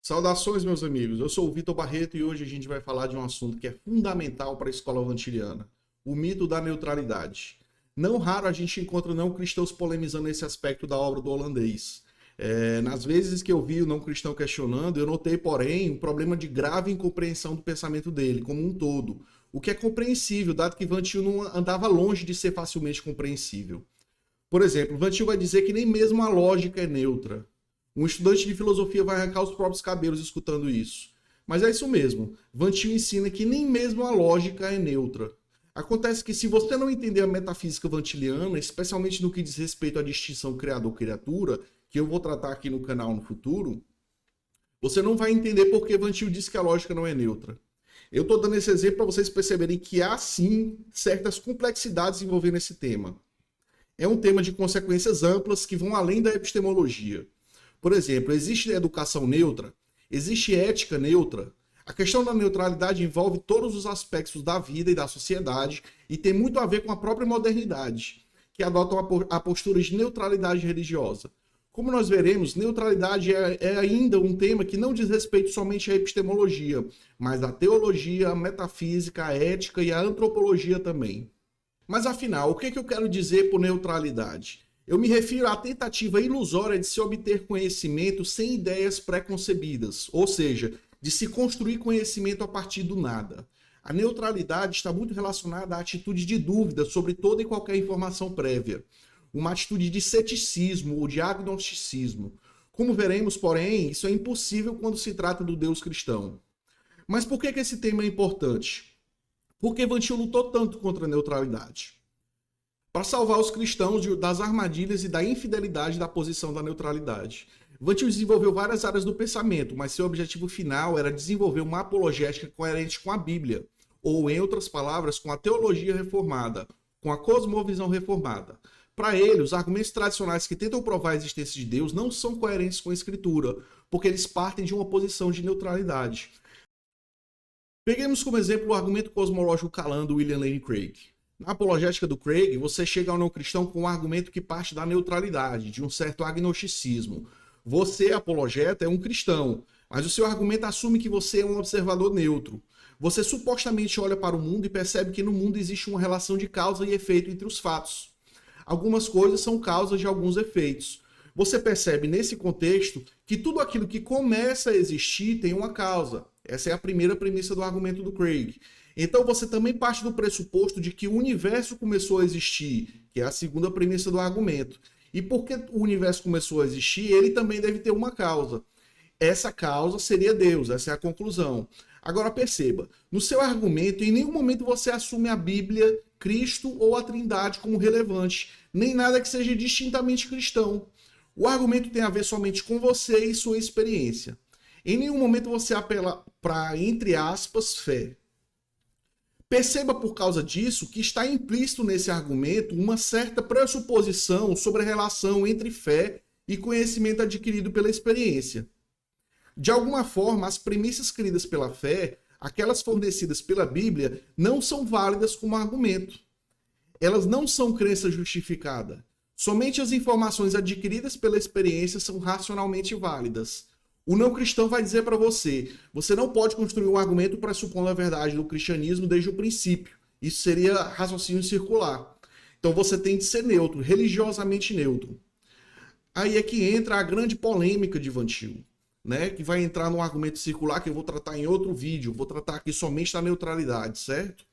Saudações, meus amigos. Eu sou o Vitor Barreto e hoje a gente vai falar de um assunto que é fundamental para a escola vantiliana: o mito da neutralidade. Não raro a gente encontra não cristãos polemizando esse aspecto da obra do holandês. Nas vezes que eu vi o não cristão questionando, eu notei, porém, um problema de grave incompreensão do pensamento dele, como um todo. O que é compreensível, dado que Van Til não andava longe de ser facilmente compreensível. Por exemplo, Van Til vai dizer que nem mesmo a lógica é neutra. Um estudante de filosofia vai arrancar os próprios cabelos escutando isso. Mas é isso mesmo. Van Til ensina que nem mesmo a lógica é neutra. Acontece que se você não entender a metafísica vantiliana, especialmente no que diz respeito à distinção criador-criatura, que eu vou tratar aqui no canal no futuro, você não vai entender por que Van Til diz que a lógica não é neutra. Eu estou dando esse exemplo para vocês perceberem que há sim certas complexidades envolvendo esse tema. É um tema de consequências amplas que vão além da epistemologia. Por exemplo, existe educação neutra? Existe ética neutra? A questão da neutralidade envolve todos os aspectos da vida e da sociedade e tem muito a ver com a própria modernidade, que adotam a postura de neutralidade religiosa. Como nós veremos, neutralidade é ainda um tema que não diz respeito somente à epistemologia, mas à teologia, à metafísica, à ética e à antropologia também. Mas afinal, o que eu quero dizer por neutralidade? Eu me refiro à tentativa ilusória de se obter conhecimento sem ideias pré-concebidas, ou seja, de se construir conhecimento a partir do nada. A neutralidade está muito relacionada à atitude de dúvida sobre toda e qualquer informação prévia, uma atitude de ceticismo ou de agnosticismo. Como veremos, porém, isso é impossível quando se trata do Deus cristão. Mas por que esse tema é importante? Por que Van Til lutou tanto contra a neutralidade? Para salvar os cristãos das armadilhas e da infidelidade da posição da neutralidade. Van Til desenvolveu várias áreas do pensamento, mas seu objetivo final era desenvolver uma apologética coerente com a Bíblia, ou, em outras palavras, com a teologia reformada, com a cosmovisão reformada. Para ele, os argumentos tradicionais que tentam provar a existência de Deus não são coerentes com a Escritura, porque eles partem de uma posição de neutralidade. Peguemos como exemplo o argumento cosmológico calão do William Lane Craig. Na apologética do Craig, você chega ao não cristão com um argumento que parte da neutralidade, de um certo agnosticismo. Você, apologeta, é um cristão, mas o seu argumento assume que você é um observador neutro. Você supostamente olha para o mundo e percebe que no mundo existe uma relação de causa e efeito entre os fatos. Algumas coisas são causas de alguns efeitos. Você percebe nesse contexto que tudo aquilo que começa a existir tem uma causa. Essa é a primeira premissa do argumento do Craig. Então você também parte do pressuposto de que o universo começou a existir, que é a segunda premissa do argumento. E porque o universo começou a existir, ele também deve ter uma causa. Essa causa seria Deus, essa é a conclusão. Agora perceba, no seu argumento, em nenhum momento você assume a Bíblia, Cristo ou a Trindade como relevante, nem nada que seja distintamente cristão. O argumento tem a ver somente com você e sua experiência. Em nenhum momento você apela para, entre aspas, fé. Perceba por causa disso que está implícito nesse argumento uma certa pressuposição sobre a relação entre fé e conhecimento adquirido pela experiência. De alguma forma, as premissas queridas pela fé, aquelas fornecidas pela Bíblia, não são válidas como argumento. Elas não são crença justificada. Somente as informações adquiridas pela experiência são racionalmente válidas. O não cristão vai dizer para você, você não pode construir um argumento pressupondo a verdade do cristianismo desde o princípio. Isso seria raciocínio circular. Então você tem de ser neutro, religiosamente neutro. Aí é que entra a grande polêmica de Van Til, né? Que vai entrar num argumento circular que eu vou tratar em outro vídeo. Vou tratar aqui somente da neutralidade, certo?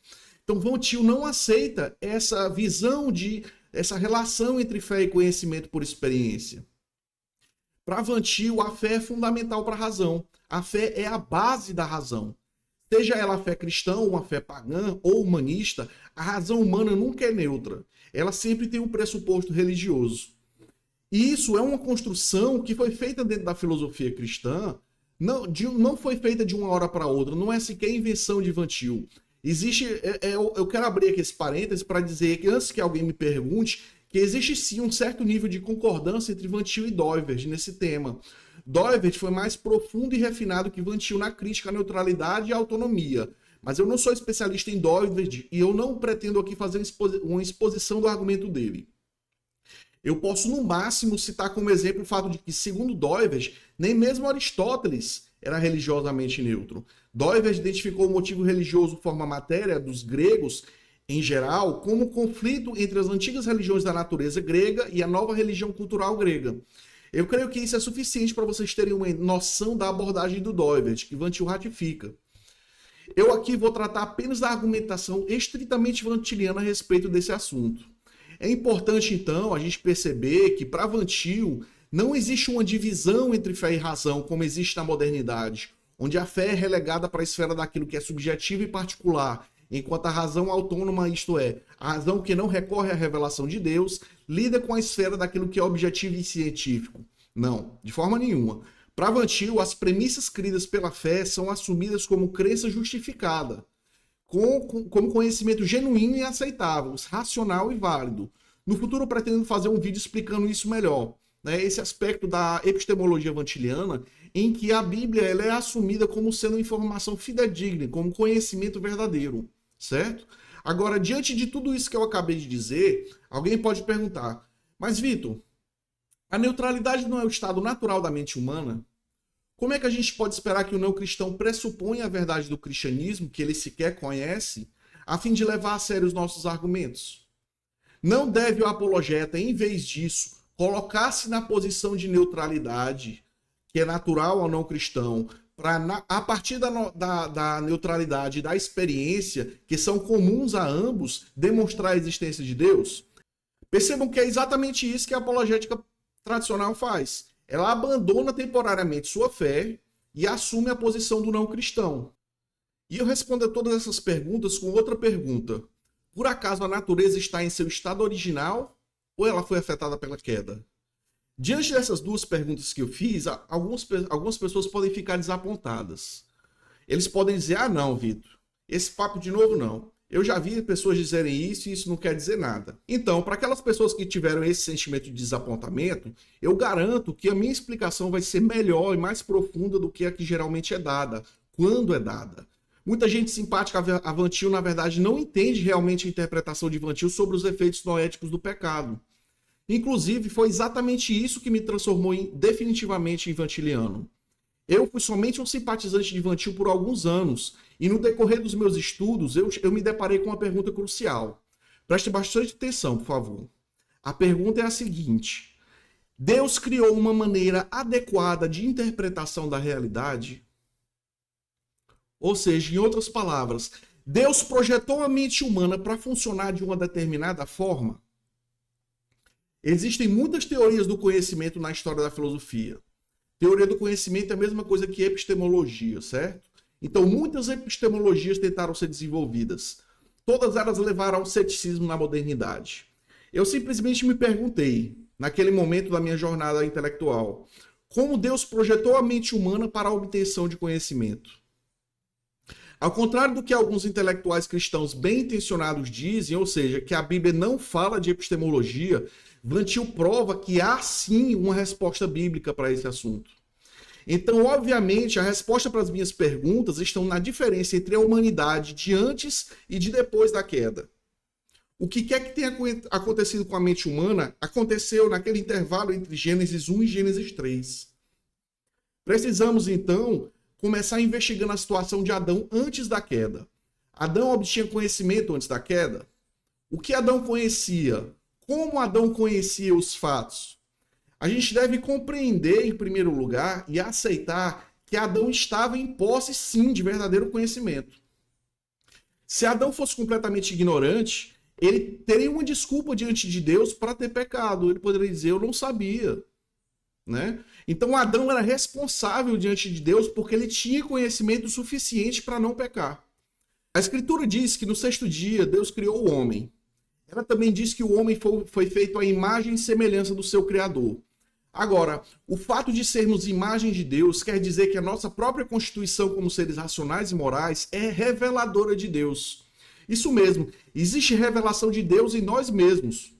Então Van Til não aceita essa visão essa relação entre fé e conhecimento por experiência. Para Van Til, a fé é fundamental para a razão. A fé é a base da razão. Seja ela a fé cristã, uma fé pagã ou humanista, a razão humana nunca é neutra. Ela sempre tem um pressuposto religioso. E isso é uma construção que foi feita dentro da filosofia cristã, não foi feita de uma hora para outra, não é sequer invenção de Van Til. Eu quero abrir aqui esse parênteses para dizer que antes que alguém me pergunte, que existe sim um certo nível de concordância entre Van Til e Doivert nesse tema. Doivert foi mais profundo e refinado que Van Til na crítica à neutralidade e à autonomia. Mas eu não sou especialista em Doivert e eu não pretendo aqui fazer uma exposição do argumento dele. Eu posso, no máximo, citar como exemplo o fato de que, segundo Doivert, nem mesmo Aristóteles era religiosamente neutro. Doivert identificou o motivo religioso forma matéria dos gregos, em geral, como conflito entre as antigas religiões da natureza grega e a nova religião cultural grega. Eu creio que isso é suficiente para vocês terem uma noção da abordagem do Doivert, que Van Til ratifica. Eu aqui vou tratar apenas da argumentação estritamente vantiliana a respeito desse assunto. É importante, então, a gente perceber que, para Van Til, não existe uma divisão entre fé e razão, como existe na modernidade, onde a fé é relegada para a esfera daquilo que é subjetivo e particular, enquanto a razão autônoma, isto é, a razão que não recorre à revelação de Deus, lida com a esfera daquilo que é objetivo e científico. Não, de forma nenhuma. Para Van Til, as premissas cridas pela fé são assumidas como crença justificada, como conhecimento genuíno e aceitável, racional e válido. No futuro eu pretendo fazer um vídeo explicando isso melhor, né? Esse aspecto da epistemologia vantiliana, em que a Bíblia ela é assumida como sendo informação fidedigna, como conhecimento verdadeiro, certo? Agora, diante de tudo isso que eu acabei de dizer, alguém pode perguntar, mas Vitor, a neutralidade não é o estado natural da mente humana? Como é que a gente pode esperar que o não cristão pressuponha a verdade do cristianismo, que ele sequer conhece, a fim de levar a sério os nossos argumentos? Não deve o apologeta, em vez disso, colocar-se na posição de neutralidade, que é natural ao não cristão, para, a partir da neutralidade e da experiência, que são comuns a ambos, demonstrar a existência de Deus? Percebam que é exatamente isso que a apologética tradicional faz. Ela abandona temporariamente sua fé e assume a posição do não cristão. E eu respondo a todas essas perguntas com outra pergunta. Por acaso a natureza está em seu estado original ou ela foi afetada pela queda? Diante dessas duas perguntas que eu fiz, algumas pessoas podem ficar desapontadas. Eles podem dizer, ah não, Vitor, esse papo de novo não. Eu já vi pessoas dizerem isso e isso não quer dizer nada. Então, para aquelas pessoas que tiveram esse sentimento de desapontamento, eu garanto que a minha explicação vai ser melhor e mais profunda do que a que geralmente é dada, quando é dada. Muita gente simpática a Van Til, na verdade, não entende realmente a interpretação de Van Til sobre os efeitos noéticos do pecado. Inclusive, foi exatamente isso que me transformou definitivamente em vantiliano. Eu fui somente um simpatizante de Van Til por alguns anos, e no decorrer dos meus estudos, eu me deparei com uma pergunta crucial. Preste bastante atenção, por favor. A pergunta é a seguinte: Deus criou uma maneira adequada de interpretação da realidade? Ou seja, em outras palavras, Deus projetou a mente humana para funcionar de uma determinada forma? Existem muitas teorias do conhecimento na história da filosofia. Teoria do conhecimento é a mesma coisa que epistemologia, certo? Então, muitas epistemologias tentaram ser desenvolvidas. Todas elas levaram ao ceticismo na modernidade. Eu simplesmente me perguntei, naquele momento da minha jornada intelectual, como Deus projetou a mente humana para a obtenção de conhecimento. Ao contrário do que alguns intelectuais cristãos bem intencionados dizem, ou seja, que a Bíblia não fala de epistemologia, Van Til prova que há sim uma resposta bíblica para esse assunto. Então, obviamente, a resposta para as minhas perguntas estão na diferença entre a humanidade de antes e de depois da queda. O que quer que tenha acontecido com a mente humana aconteceu naquele intervalo entre Gênesis 1 e Gênesis 3. Precisamos, então, começar investigando a situação de Adão antes da queda. Adão obtinha conhecimento antes da queda? O que Adão conhecia? Como Adão conhecia os fatos? A gente deve compreender, em primeiro lugar, e aceitar que Adão estava em posse, sim, de verdadeiro conhecimento. Se Adão fosse completamente ignorante, ele teria uma desculpa diante de Deus para ter pecado. Ele poderia dizer, eu não sabia. Né? Então Adão era responsável diante de Deus porque ele tinha conhecimento suficiente para não pecar. A Escritura diz que no sexto dia Deus criou o homem. Ela também diz que o homem foi feito à imagem e semelhança do seu Criador. Agora, o fato de sermos imagem de Deus quer dizer que a nossa própria constituição como seres racionais e morais é reveladora de Deus. Isso mesmo, existe revelação de Deus em nós mesmos.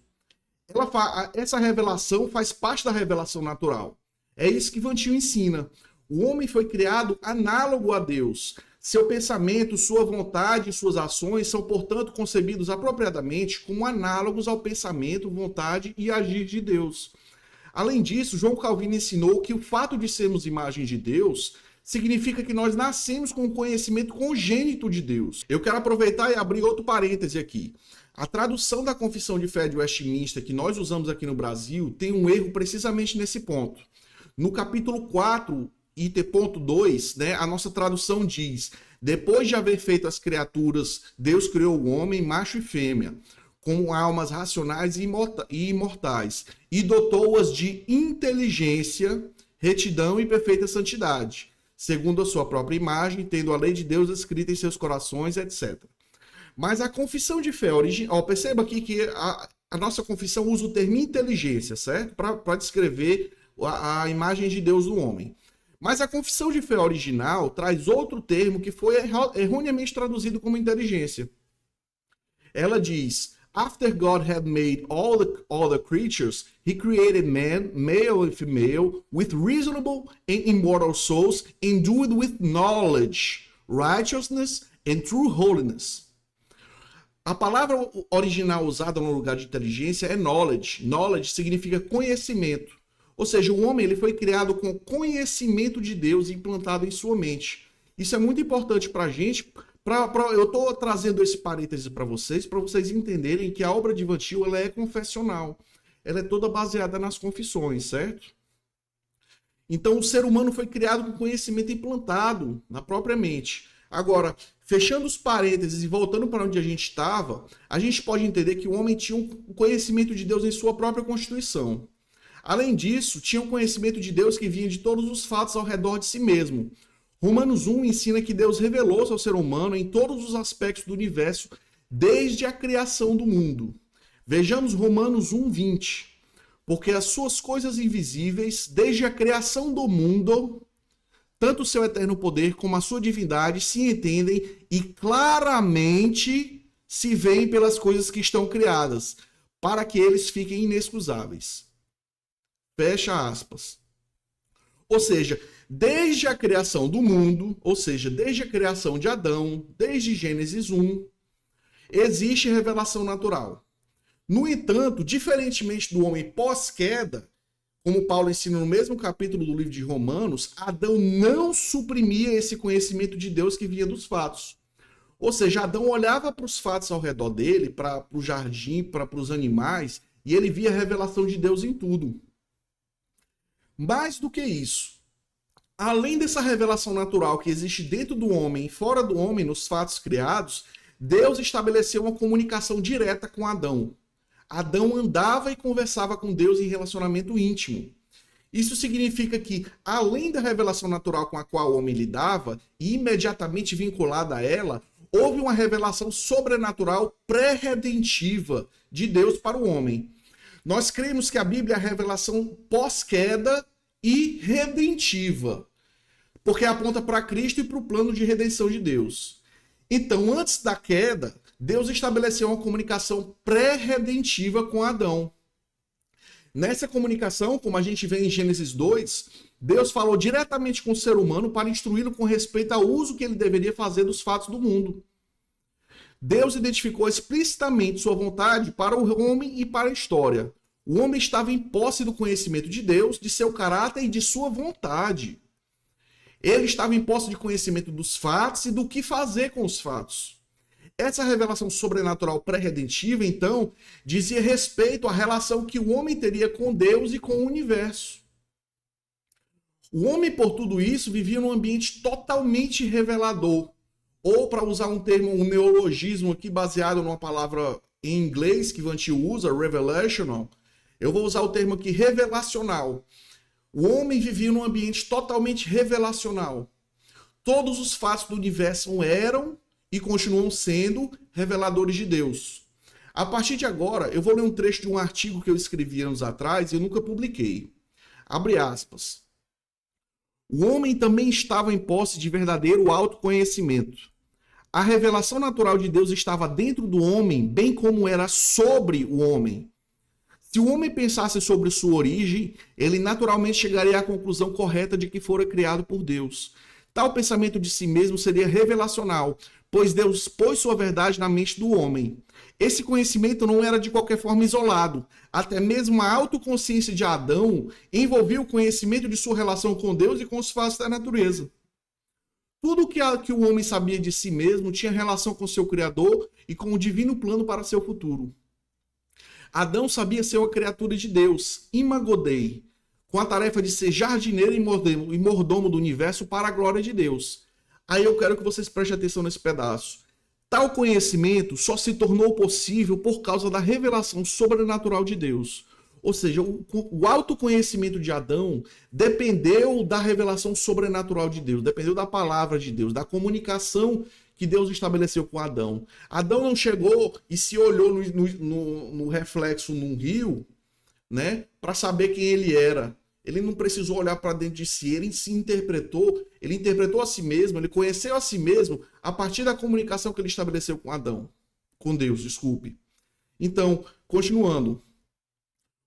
Essa revelação faz parte da revelação natural. É isso que Van Til ensina. O homem foi criado análogo a Deus. Seu pensamento, sua vontade e suas ações são, portanto, concebidos apropriadamente como análogos ao pensamento, vontade e agir de Deus. Além disso, João Calvino ensinou que o fato de sermos imagem de Deus significa que nós nascemos com o conhecimento congênito de Deus. Eu quero aproveitar e abrir outro parêntese aqui. A tradução da Confissão de Fé de Westminster, que nós usamos aqui no Brasil, tem um erro precisamente nesse ponto. No capítulo 4, item ponto 2, né, a nossa tradução diz: depois de haver feito as criaturas, Deus criou o homem, macho e fêmea, com almas racionais e imortais, e dotou-as de inteligência, retidão e perfeita santidade, segundo a sua própria imagem, tendo a lei de Deus escrita em seus corações, etc. Mas a confissão de fé original, perceba aqui que a nossa confissão usa o termo inteligência, certo? Para descrever a imagem de Deus no homem. Mas a confissão de fé original traz outro termo que foi erroneamente traduzido como inteligência. Ela diz: After God had made all the creatures, he created man, male and female, with reasonable and immortal souls, endued with knowledge, righteousness and true holiness. A palavra original usada no lugar de inteligência é knowledge. Knowledge significa conhecimento. Ou seja, o homem ele foi criado com conhecimento de Deus implantado em sua mente. Isso é muito importante para a gente. Eu estou trazendo esse parêntese para vocês entenderem que a obra de Ivantil ela é confessional. Ela é toda baseada nas confissões, certo? Então, o ser humano foi criado com conhecimento implantado na própria mente. Agora, fechando os parênteses e voltando para onde a gente estava, a gente pode entender que o homem tinha um conhecimento de Deus em sua própria constituição. Além disso, tinha um conhecimento de Deus que vinha de todos os fatos ao redor de si mesmo. Romanos 1 ensina que Deus revelou-se ao ser humano em todos os aspectos do universo desde a criação do mundo. Vejamos Romanos 1:20. Porque as suas coisas invisíveis, desde a criação do mundo, tanto o seu eterno poder como a sua divindade se entendem e claramente se veem pelas coisas que estão criadas, para que eles fiquem inexcusáveis. Fecha aspas. Ou seja, desde a criação do mundo, ou seja, desde a criação de Adão, desde Gênesis 1, existe revelação natural. No entanto, diferentemente do homem pós-queda, como Paulo ensina no mesmo capítulo do livro de Romanos, Adão não suprimia esse conhecimento de Deus que vinha dos fatos. Ou seja, Adão olhava para os fatos ao redor dele, para o jardim, para os animais, e ele via a revelação de Deus em tudo. Mais do que isso, além dessa revelação natural que existe dentro do homem e fora do homem nos fatos criados, Deus estabeleceu uma comunicação direta com Adão. Adão andava e conversava com Deus em relacionamento íntimo. Isso significa que, além da revelação natural com a qual o homem lidava, e imediatamente vinculada a ela, houve uma revelação sobrenatural pré-redentiva de Deus para o homem. Nós cremos que a Bíblia é a revelação pós-queda e redentiva, porque aponta para Cristo e para o plano de redenção de Deus. Então, antes da queda, Deus estabeleceu uma comunicação pré-redentiva com Adão. Nessa comunicação, como a gente vê em Gênesis 2, Deus falou diretamente com o ser humano para instruí-lo com respeito ao uso que ele deveria fazer dos fatos do mundo. Deus identificou explicitamente sua vontade para o homem e para a história. O homem estava em posse do conhecimento de Deus, de seu caráter e de sua vontade. Ele estava em posse de conhecimento dos fatos e do que fazer com os fatos. Essa revelação sobrenatural pré-redentiva, então, dizia respeito à relação que o homem teria com Deus e com o universo. O homem, por tudo isso, vivia num ambiente totalmente revelador. Ou, para usar um termo, um neologismo aqui baseado numa palavra em inglês que Ivantil usa, revelational, eu vou usar o termo aqui revelacional. O homem vivia num ambiente totalmente revelacional. Todos os fatos do universo eram e continuam sendo reveladores de Deus. A partir de agora, eu vou ler um trecho de um artigo que eu escrevi anos atrás e eu nunca publiquei. Abre aspas. O homem também estava em posse de verdadeiro autoconhecimento. A revelação natural de Deus estava dentro do homem, bem como era sobre o homem. Se o homem pensasse sobre sua origem, ele naturalmente chegaria à conclusão correta de que fora criado por Deus. Tal pensamento de si mesmo seria revelacional, pois Deus pôs sua verdade na mente do homem. Esse conhecimento não era de qualquer forma isolado. Até mesmo a autoconsciência de Adão envolvia o conhecimento de sua relação com Deus e com os fatos da natureza. Tudo que o homem sabia de si mesmo tinha relação com seu Criador e com o divino plano para seu futuro. Adão sabia ser uma criatura de Deus, imago Dei, com a tarefa de ser jardineiro e mordomo do universo para a glória de Deus. Aí eu quero que vocês prestem atenção nesse pedaço. Tal conhecimento só se tornou possível por causa da revelação sobrenatural de Deus. Ou seja, o autoconhecimento de Adão dependeu da revelação sobrenatural de Deus, dependeu da palavra de Deus, da comunicação que Deus estabeleceu com Adão. Adão não chegou e se olhou no reflexo num rio, né, para saber quem ele era. Ele não precisou olhar para dentro de si, ele se interpretou, ele interpretou a si mesmo, ele conheceu a si mesmo a partir da comunicação que ele estabeleceu com Adão, com Deus, desculpe. Então, continuando.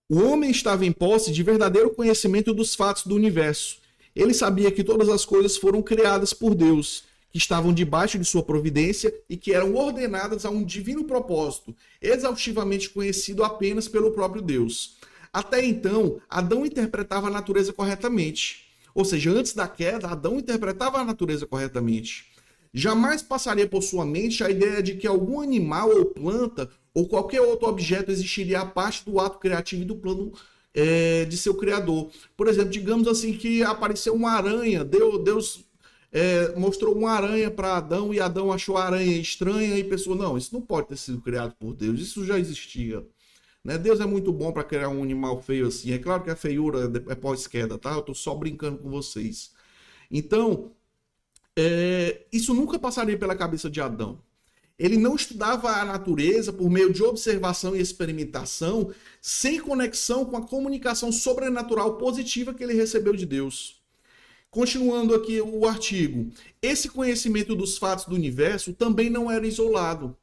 O homem estava em posse de verdadeiro conhecimento dos fatos do universo. Ele sabia que todas as coisas foram criadas por Deus, que estavam debaixo de sua providência e que eram ordenadas a um divino propósito, exaustivamente conhecido apenas pelo próprio Deus. Até então, Adão interpretava a natureza corretamente. Ou seja, antes da queda, Adão interpretava a natureza corretamente. Jamais passaria por sua mente a ideia de que algum animal ou planta ou qualquer outro objeto existiria a parte do ato criativo e do plano de seu Criador. Por exemplo, digamos assim que apareceu uma aranha, Deus mostrou uma aranha para Adão e Adão achou a aranha estranha e pensou, não, isso não pode ter sido criado por Deus, isso já existia. Né? Deus é muito bom para criar um animal feio assim. É claro que a feiura é pós-queda, tá? Eu estou só brincando com vocês. Então, isso nunca passaria pela cabeça de Adão. Ele não estudava a natureza por meio de observação e experimentação, sem conexão com a comunicação sobrenatural positiva que ele recebeu de Deus. Continuando aqui o artigo. Esse conhecimento dos fatos do universo também não era isolado.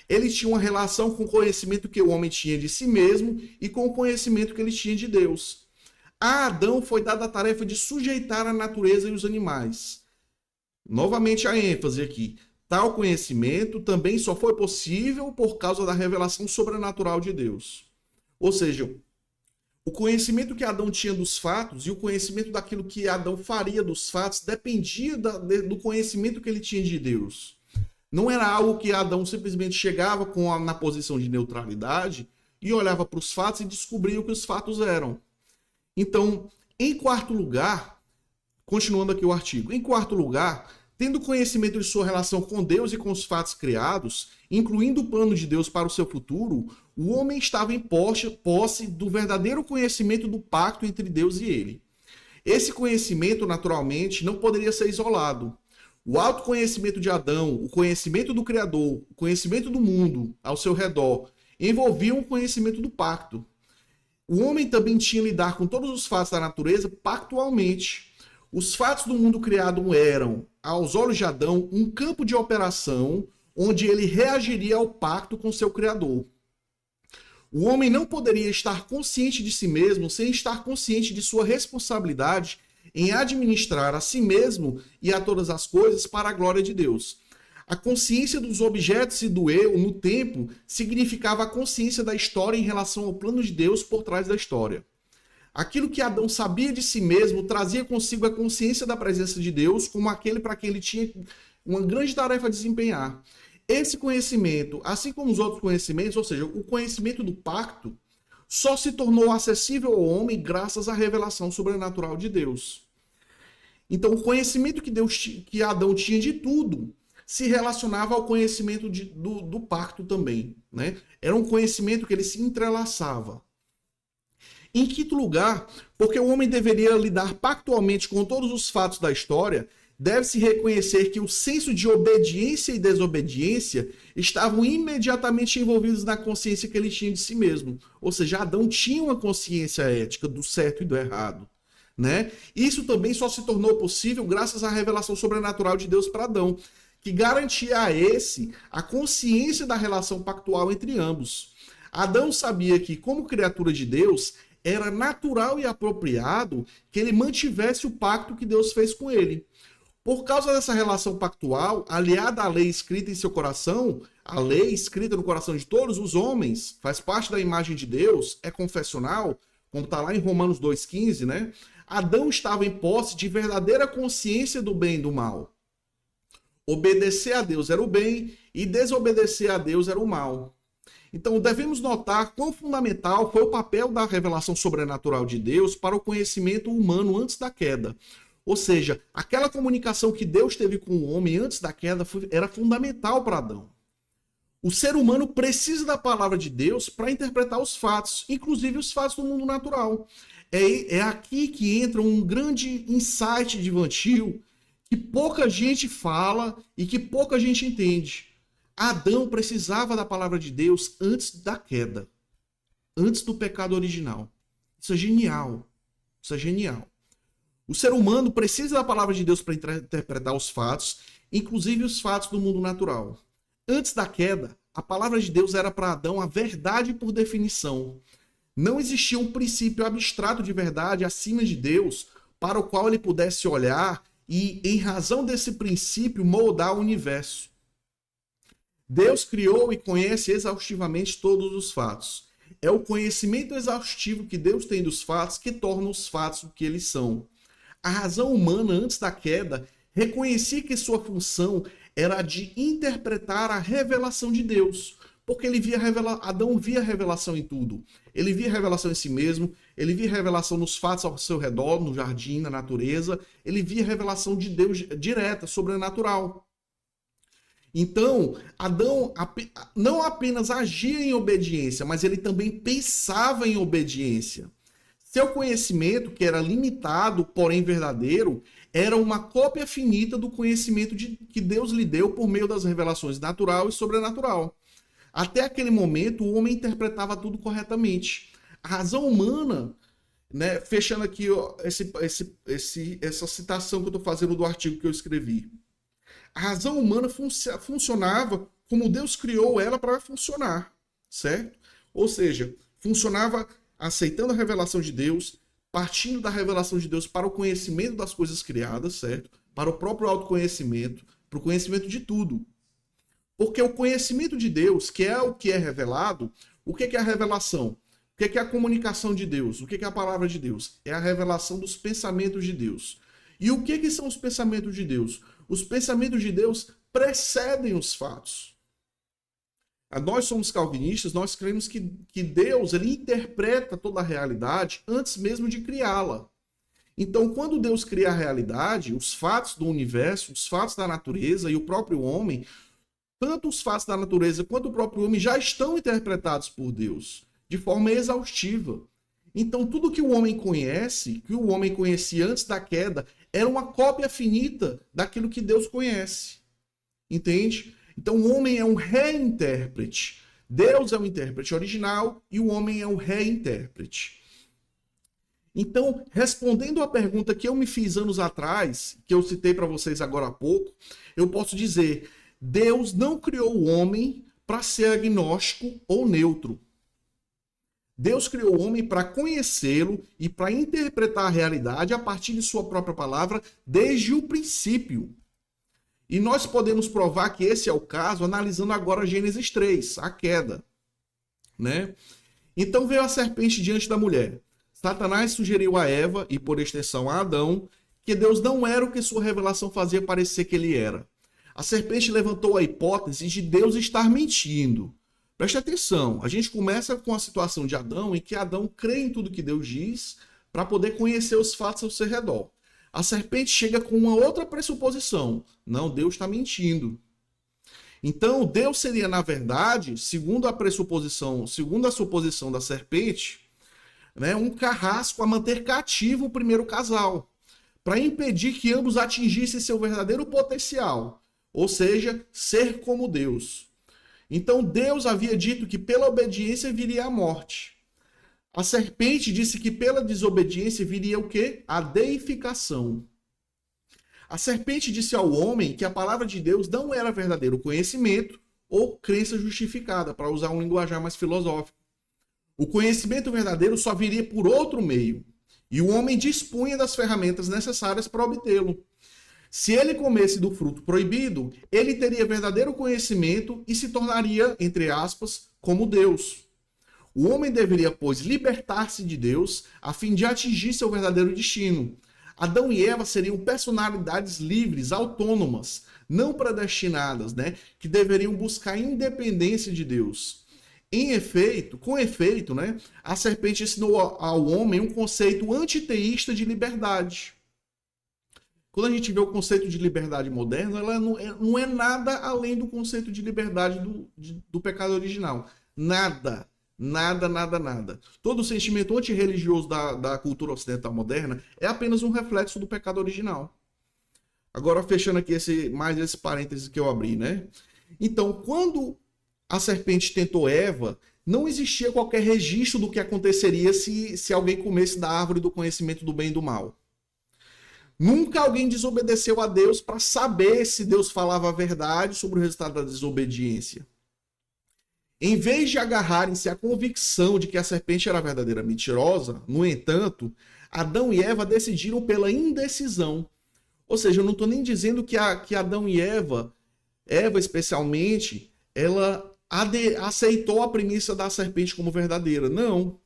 Ele tinha uma relação com o conhecimento que o homem tinha de si mesmo e com o conhecimento que ele tinha de Deus. A Adão foi dada a tarefa de sujeitar a natureza e os animais. Novamente a ênfase aqui. Tal conhecimento também só foi possível por causa da revelação sobrenatural de Deus. Ou seja, o conhecimento que Adão tinha dos fatos e o conhecimento daquilo que Adão faria dos fatos dependia do conhecimento que ele tinha de Deus. Não era algo que Adão simplesmente chegava na posição de neutralidade e olhava para os fatos e descobria o que os fatos eram. Então, em quarto lugar, continuando aqui o artigo, em quarto lugar, tendo conhecimento de sua relação com Deus e com os fatos criados, incluindo o plano de Deus para o seu futuro, o homem estava em posse do verdadeiro conhecimento do pacto entre Deus e ele. Esse conhecimento, naturalmente, não poderia ser isolado. O autoconhecimento de Adão, o conhecimento do Criador, o conhecimento do mundo ao seu redor, envolviam o conhecimento do pacto. O homem também tinha que lidar com todos os fatos da natureza pactualmente. Os fatos do mundo criado eram, aos olhos de Adão, um campo de operação onde ele reagiria ao pacto com seu Criador. O homem não poderia estar consciente de si mesmo sem estar consciente de sua responsabilidade em administrar a si mesmo e a todas as coisas para a glória de Deus. A consciência dos objetos e do eu no tempo significava a consciência da história em relação ao plano de Deus por trás da história. Aquilo que Adão sabia de si mesmo trazia consigo a consciência da presença de Deus como aquele para quem ele tinha uma grande tarefa a desempenhar. Esse conhecimento, assim como os outros conhecimentos, ou seja, o conhecimento do pacto, só se tornou acessível ao homem graças à revelação sobrenatural de Deus. Então, o conhecimento que Adão tinha de tudo se relacionava ao conhecimento do pacto também, né? Era um conhecimento que ele se entrelaçava. Em quinto lugar, porque o homem deveria lidar pactualmente com todos os fatos da história, deve-se reconhecer que o senso de obediência e desobediência estavam imediatamente envolvidos na consciência que ele tinha de si mesmo. Ou seja, Adão tinha uma consciência ética do certo e do errado. Né? Isso também só se tornou possível graças à revelação sobrenatural de Deus para Adão, que garantia a esse a consciência da relação pactual entre ambos. Adão sabia que, como criatura de Deus, era natural e apropriado que ele mantivesse o pacto que Deus fez com ele. Por causa dessa relação pactual, aliada à lei escrita em seu coração, a lei escrita no coração de todos os homens, faz parte da imagem de Deus, é confessional, como está lá em Romanos 2,15, né? Adão estava em posse de verdadeira consciência do bem e do mal. Obedecer a Deus era o bem e desobedecer a Deus era o mal. Então, devemos notar quão fundamental foi o papel da revelação sobrenatural de Deus para o conhecimento humano antes da queda. Ou seja, aquela comunicação que Deus teve com o homem antes da queda era fundamental para Adão. O ser humano precisa da palavra de Deus para interpretar os fatos, inclusive os fatos do mundo natural. É aqui que entra um grande insight de Van Til, que pouca gente fala e que pouca gente entende. Adão precisava da palavra de Deus antes da queda, antes do pecado original. Isso é genial. Isso é genial. O ser humano precisa da palavra de Deus para interpretar os fatos, inclusive os fatos do mundo natural. Antes da queda, a palavra de Deus era para Adão a verdade por definição. Não existia um princípio abstrato de verdade acima de Deus para o qual ele pudesse olhar e, em razão desse princípio, moldar o universo. Deus criou e conhece exaustivamente todos os fatos. É o conhecimento exaustivo que Deus tem dos fatos que torna os fatos o que eles são. A razão humana, antes da queda, reconhecia que sua função era de interpretar a revelação de Deus, porque Adão via revelação em tudo. Ele via revelação em si mesmo, ele via revelação nos fatos ao seu redor, no jardim, na natureza, ele via revelação de Deus direta, sobrenatural. Então, Adão não apenas agia em obediência, mas ele também pensava em obediência. Seu conhecimento, que era limitado, porém verdadeiro, era uma cópia finita do conhecimento que Deus lhe deu por meio das revelações natural e sobrenatural. Até aquele momento, o homem interpretava tudo corretamente. A razão humana, né, fechando aqui ó, essa citação que eu estou fazendo do artigo que eu escrevi. A razão humana funcionava como Deus criou ela para funcionar, certo? Ou seja, funcionava aceitando a revelação de Deus, partindo da revelação de Deus para o conhecimento das coisas criadas, certo? Para o próprio autoconhecimento, para o conhecimento de tudo. Porque o conhecimento de Deus, que é o que é revelado, o que é a revelação? O que é a comunicação de Deus? O que é a palavra de Deus? É a revelação dos pensamentos de Deus. E o que são os pensamentos de Deus? Os pensamentos de Deus precedem os fatos. Nós somos calvinistas, nós cremos que Deus ele interpreta toda a realidade antes mesmo de criá-la. Então, quando Deus cria a realidade, os fatos do universo, os fatos da natureza e o próprio homem, tanto os fatos da natureza quanto o próprio homem já estão interpretados por Deus, de forma exaustiva. Então, tudo que o homem conhece, que o homem conhecia antes da queda, era uma cópia finita daquilo que Deus conhece. Entende? Então, o homem é um reintérprete. Deus é o intérprete original e o homem é o reintérprete. Então, respondendo à pergunta que eu me fiz anos atrás, que eu citei para vocês agora há pouco, eu posso dizer: Deus não criou o homem para ser agnóstico ou neutro. Deus criou o homem para conhecê-lo e para interpretar a realidade a partir de sua própria palavra desde o princípio. E nós podemos provar que esse é o caso analisando agora Gênesis 3, a queda. Né? Então veio a serpente diante da mulher. Satanás sugeriu a Eva, e por extensão a Adão, que Deus não era o que sua revelação fazia parecer que ele era. A serpente levantou a hipótese de Deus estar mentindo. Preste atenção, a gente começa com a situação de Adão, em que Adão crê em tudo que Deus diz para poder conhecer os fatos ao seu redor. A serpente chega com uma outra pressuposição. Não, Deus está mentindo. Então, Deus seria, na verdade, segundo a suposição da serpente, né, um carrasco a manter cativo o primeiro casal, para impedir que ambos atingissem seu verdadeiro potencial, ou seja, ser como Deus. Então, Deus havia dito que pela obediência viria a morte. A serpente disse que pela desobediência viria o quê? A deificação. A serpente disse ao homem que a palavra de Deus não era verdadeiro conhecimento ou crença justificada, para usar um linguajar mais filosófico. O conhecimento verdadeiro só viria por outro meio, e o homem dispunha das ferramentas necessárias para obtê-lo. Se ele comesse do fruto proibido, ele teria verdadeiro conhecimento e se tornaria, entre aspas, como Deus. O homem deveria, pois, libertar-se de Deus a fim de atingir seu verdadeiro destino. Adão e Eva seriam personalidades livres, autônomas, não predestinadas, né? Que deveriam buscar a independência de Deus. Com efeito, né? A serpente ensinou ao homem um conceito antiteísta de liberdade. Quando a gente vê o conceito de liberdade moderno, ela não é nada além do conceito de liberdade do pecado original. Nada. Nada, nada, nada. Todo o sentimento antirreligioso da cultura ocidental moderna é apenas um reflexo do pecado original. Agora, fechando aqui mais esse parêntese que eu abri, né? Então, quando a serpente tentou Eva, não existia qualquer registro do que aconteceria se alguém comesse da árvore do conhecimento do bem e do mal. Nunca alguém desobedeceu a Deus para saber se Deus falava a verdade sobre o resultado da desobediência. Em vez de agarrarem-se à convicção de que a serpente era verdadeira mentirosa, no entanto, Adão e Eva decidiram pela indecisão. Ou seja, eu não estou nem dizendo que Adão e Eva especialmente, ela aceitou a premissa da serpente como verdadeira. Não.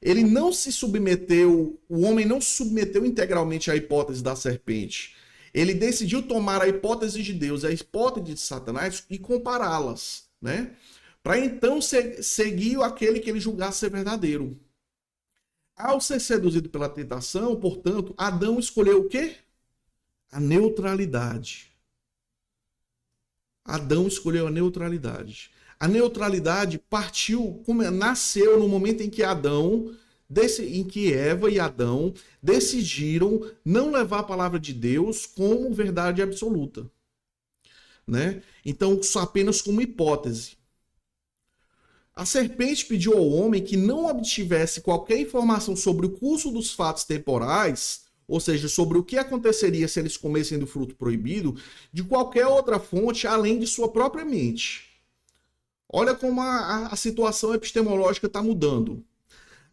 Ele não se submeteu, o homem não se submeteu integralmente à hipótese da serpente. Ele decidiu tomar a hipótese de Deus e a hipótese de Satanás e compará-las, né? Para então seguir aquele que ele julgasse ser verdadeiro. Ao ser seduzido pela tentação, portanto, Adão escolheu o quê? A neutralidade. Adão escolheu a neutralidade. A neutralidade nasceu no momento em que Eva e Adão decidiram não levar a palavra de Deus como verdade absoluta, né? Então, só apenas como hipótese. A serpente pediu ao homem que não obtivesse qualquer informação sobre o curso dos fatos temporais, ou seja, sobre o que aconteceria se eles comessem do fruto proibido, de qualquer outra fonte além de sua própria mente. Olha como a situação epistemológica está mudando.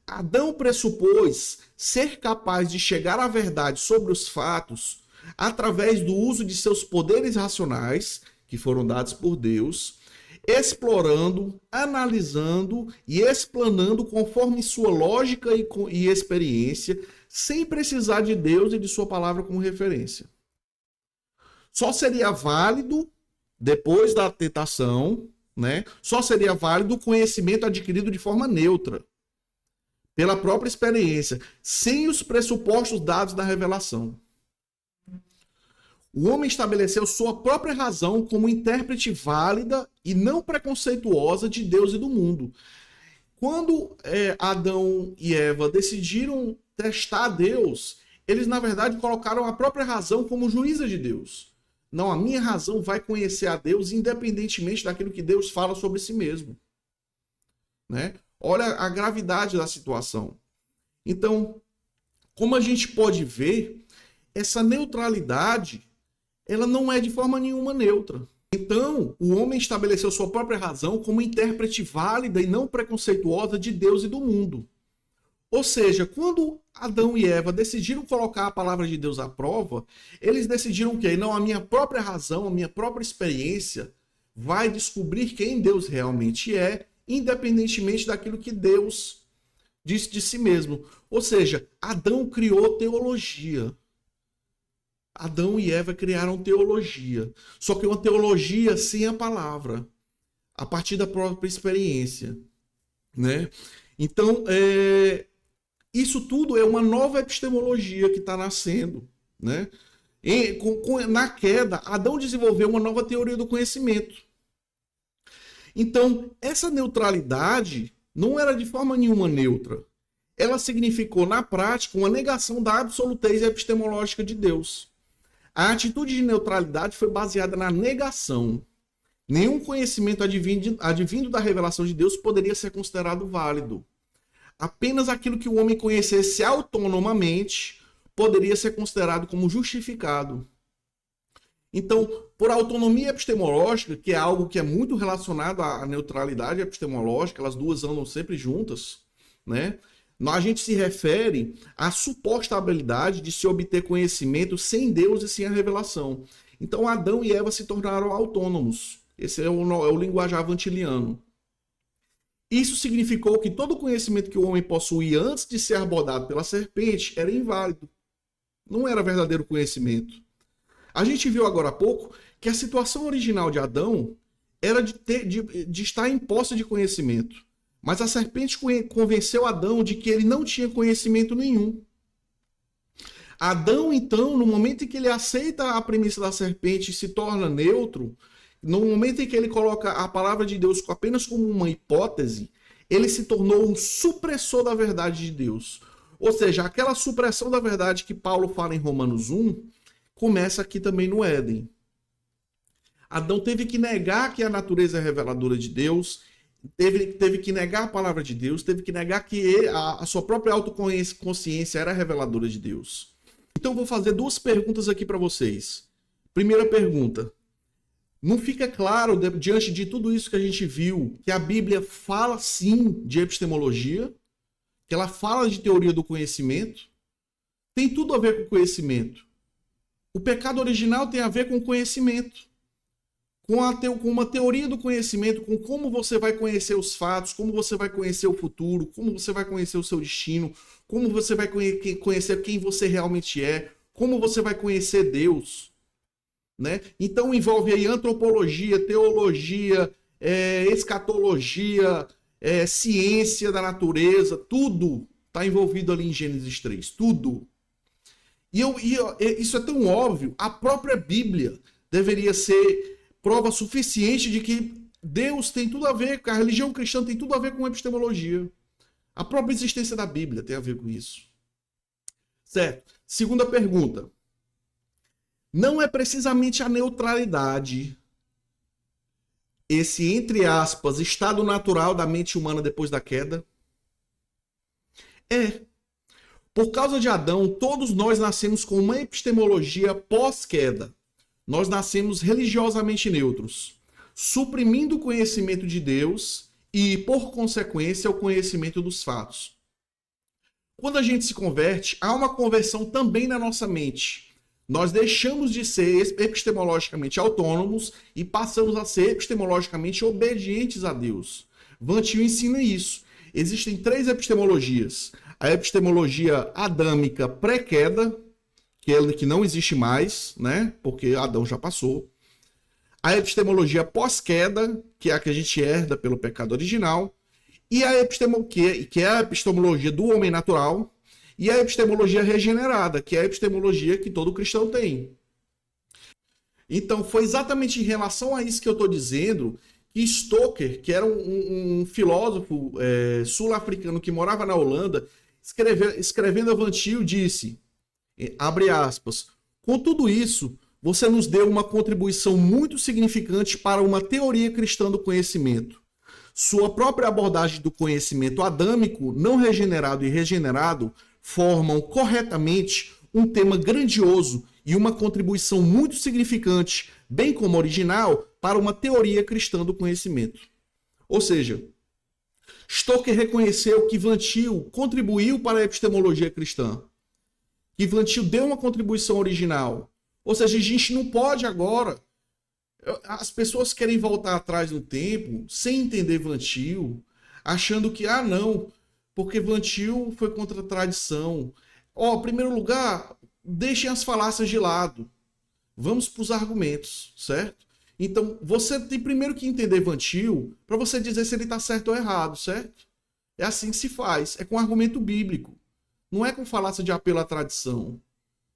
Adão pressupôs ser capaz de chegar à verdade sobre os fatos através do uso de seus poderes racionais, que foram dados por Deus, explorando, analisando e explanando conforme sua lógica e experiência, sem precisar de Deus e de sua palavra como referência. Só seria válido, depois da tentação, né? Só seria válido o conhecimento adquirido de forma neutra, pela própria experiência, sem os pressupostos dados da revelação. O homem estabeleceu sua própria razão como intérprete válida e não preconceituosa de Deus e do mundo. Quando Adão e Eva decidiram testar Deus, eles, na verdade, colocaram a própria razão como juíza de Deus. Não, a minha razão vai conhecer a Deus independentemente daquilo que Deus fala sobre si mesmo, né? Olha a gravidade da situação. Então, como a gente pode ver, essa neutralidade, ela não é de forma nenhuma neutra. Então, o homem estabeleceu sua própria razão como intérprete válida e não preconceituosa de Deus e do mundo. Ou seja, quando Adão e Eva decidiram colocar a palavra de Deus à prova, eles decidiram que não, a minha própria razão, a minha própria experiência vai descobrir quem Deus realmente é, independentemente daquilo que Deus disse de si mesmo. Ou seja, Adão criou teologia. Adão e Eva criaram teologia. Só que uma teologia sem a palavra, a partir da própria experiência, né? Então, isso tudo é uma nova epistemologia que está nascendo, né? Na queda, Adão desenvolveu uma nova teoria do conhecimento. Então, essa neutralidade não era de forma nenhuma neutra. Ela significou, na prática, uma negação da absolutez epistemológica de Deus. A atitude de neutralidade foi baseada na negação. Nenhum conhecimento advindo da revelação de Deus poderia ser considerado válido. Apenas aquilo que o homem conhecesse autonomamente poderia ser considerado como justificado. Então, por autonomia epistemológica, que é algo que é muito relacionado à neutralidade epistemológica, elas duas andam sempre juntas, né? A gente se refere à suposta habilidade de se obter conhecimento sem Deus e sem a revelação. Então, Adão e Eva se tornaram autônomos. Esse é o linguajar vantiliano. Isso significou que todo o conhecimento que o homem possuía antes de ser abordado pela serpente era inválido. Não era verdadeiro conhecimento. A gente viu agora há pouco que a situação original de Adão era de estar em posse de conhecimento. Mas a serpente convenceu Adão de que ele não tinha conhecimento nenhum. Adão, então, no momento em que ele aceita a premissa da serpente e se torna neutro, no momento em que ele coloca a palavra de Deus apenas como uma hipótese, ele se tornou um supressor da verdade de Deus. Ou seja, aquela supressão da verdade que Paulo fala em Romanos 1, começa aqui também no Éden. Adão teve que negar que a natureza é reveladora de Deus, teve que negar a palavra de Deus, teve que negar que a sua própria autoconsciência era reveladora de Deus. Então vou fazer duas perguntas aqui para vocês. Primeira pergunta. Não fica claro, diante de tudo isso que a gente viu, que a Bíblia fala sim de epistemologia, que ela fala de teoria do conhecimento? Tem tudo a ver com conhecimento. O pecado original tem a ver com conhecimento. Com uma teoria do conhecimento, com como você vai conhecer os fatos, como você vai conhecer o futuro, como você vai conhecer o seu destino, como você vai conhecer quem você realmente é, como você vai conhecer Deus. Né? Então envolve aí antropologia, teologia, escatologia, ciência da natureza, tudo está envolvido ali em Gênesis 3, tudo. Isso é tão óbvio, a própria Bíblia deveria ser prova suficiente de que Deus tem tudo a ver, a religião cristã tem tudo a ver com epistemologia. A própria existência da Bíblia tem a ver com isso. Certo. Segunda pergunta. Não é precisamente a neutralidade, esse, entre aspas, estado natural da mente humana depois da queda? Por causa de Adão, todos nós nascemos com uma epistemologia pós-queda. Nós nascemos religiosamente neutros, suprimindo o conhecimento de Deus e, por consequência, o conhecimento dos fatos. Quando a gente se converte, há uma conversão também na nossa mente. Nós deixamos de ser epistemologicamente autônomos e passamos a ser epistemologicamente obedientes a Deus. Van Til ensina isso. Existem 3 epistemologias. A epistemologia adâmica pré-queda, que não existe mais, né? Porque Adão já passou. A epistemologia pós-queda, que é a que a gente herda pelo pecado original. E que é a epistemologia do homem natural. E a epistemologia regenerada, que é a epistemologia que todo cristão tem. Então, foi exatamente em relação a isso que eu estou dizendo que Stoker, que era um filósofo sul-africano que morava na Holanda, escrevendo a Van Til, disse, abre aspas, com tudo isso, você nos deu uma contribuição muito significante para uma teoria cristã do conhecimento. Sua própria abordagem do conhecimento adâmico, não regenerado e regenerado, formam corretamente um tema grandioso e uma contribuição muito significante, bem como original, para uma teoria cristã do conhecimento. Ou seja, Stoker reconheceu que Van Til contribuiu para a epistemologia cristã, que Van Til deu uma contribuição original. Ou seja, a gente não pode agora... As pessoas querem voltar atrás no tempo sem entender Van Til, achando que, não... porque Van Til foi contra a tradição. Em primeiro lugar, deixem as falácias de lado. Vamos para os argumentos, certo? Então, você tem primeiro que entender Van Til para você dizer se ele está certo ou errado, certo? É assim que se faz. É com argumento bíblico. Não é com falácia de apelo à tradição.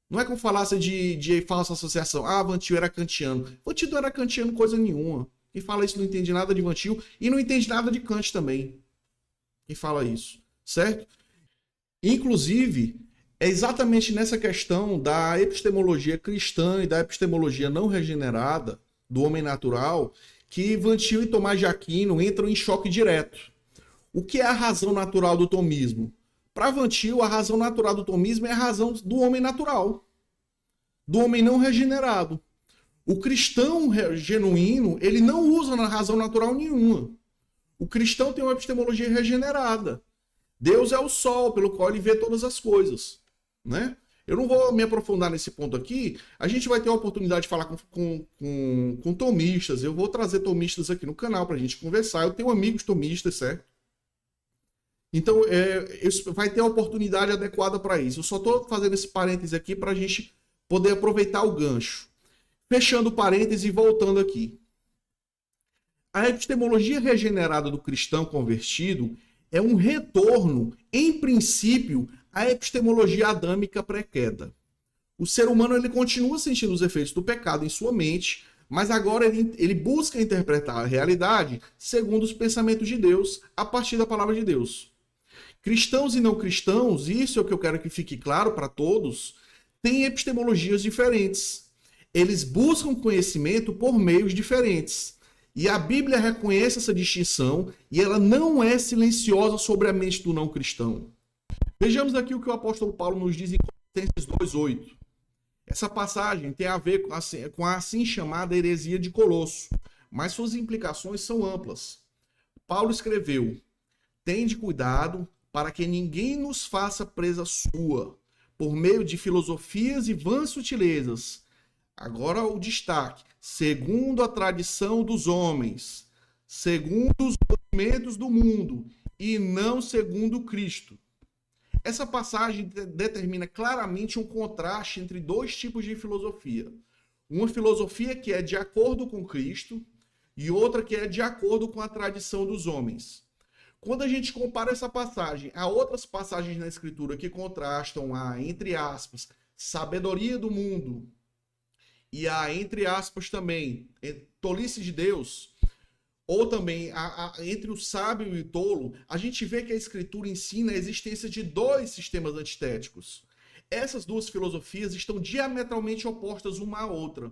Não é com falácia de falsa associação. Van Til era kantiano. Van Til não era kantiano coisa nenhuma. Quem fala isso não entende nada de Van Til e não entende nada de Kant também. Quem fala isso. Certo? Inclusive, é exatamente nessa questão da epistemologia cristã e da epistemologia não regenerada do homem natural que Van Til e Tomás de Aquino entram em choque direto. O que é a razão natural do tomismo? Para Van Til, a razão natural do tomismo é a razão do homem natural, do homem não regenerado. O cristão genuíno, ele não usa na razão natural nenhuma. O cristão tem uma epistemologia regenerada. Deus é o sol pelo qual ele vê todas as coisas, né? Eu não vou me aprofundar nesse ponto aqui. A gente vai ter a oportunidade de falar com tomistas. Eu vou trazer tomistas aqui no canal para a gente conversar. Eu tenho amigos tomistas, certo? Então, vai ter a oportunidade adequada para isso. Eu só estou fazendo esse parêntese aqui para a gente poder aproveitar o gancho. Fechando o parêntese e voltando aqui. A epistemologia regenerada do cristão convertido é um retorno, em princípio, à epistemologia adâmica pré-queda. O ser humano ele continua sentindo os efeitos do pecado em sua mente, mas agora ele busca interpretar a realidade segundo os pensamentos de Deus, a partir da palavra de Deus. Cristãos e não cristãos, isso é o que eu quero que fique claro para todos, têm epistemologias diferentes. Eles buscam conhecimento por meios diferentes. E a Bíblia reconhece essa distinção e ela não é silenciosa sobre a mente do não cristão. Vejamos aqui o que o apóstolo Paulo nos diz em Colossenses 2:8. Essa passagem tem a ver com a assim chamada heresia de Colosso, mas suas implicações são amplas. Paulo escreveu: "Tende cuidado para que ninguém nos faça presa sua, por meio de filosofias e vãs sutilezas." Agora o destaque: segundo a tradição dos homens, segundo os movimentos do mundo, e não segundo Cristo. Essa passagem determina claramente um contraste entre dois tipos de filosofia. Uma filosofia que é de acordo com Cristo e outra que é de acordo com a tradição dos homens. Quando a gente compara essa passagem a outras passagens na Escritura que contrastam a, entre aspas, sabedoria do mundo e a, entre aspas, também, tolice de Deus, ou também entre o sábio e o tolo, a gente vê que a Escritura ensina a existência de dois sistemas antitéticos. Essas duas filosofias estão diametralmente opostas uma à outra.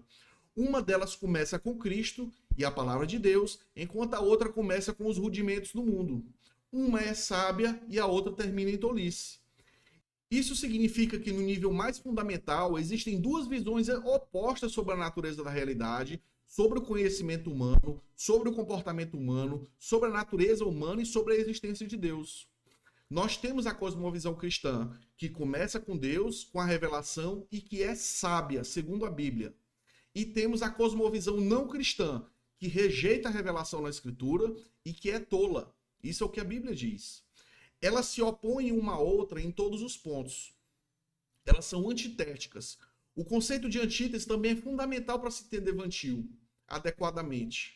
Uma delas começa com Cristo e a palavra de Deus, enquanto a outra começa com os rudimentos do mundo. Uma é sábia e a outra termina em tolice. Isso significa que no nível mais fundamental existem duas visões opostas sobre a natureza da realidade, sobre o conhecimento humano, sobre o comportamento humano, sobre a natureza humana e sobre a existência de Deus. Nós temos a cosmovisão cristã, que começa com Deus, com a revelação e que é sábia, segundo a Bíblia. E temos a cosmovisão não cristã, que rejeita a revelação na Escritura e que é tola. Isso é o que a Bíblia diz. Elas se opõem uma à outra em todos os pontos. Elas são antitéticas. O conceito de antítese também é fundamental para se entender Evantil adequadamente.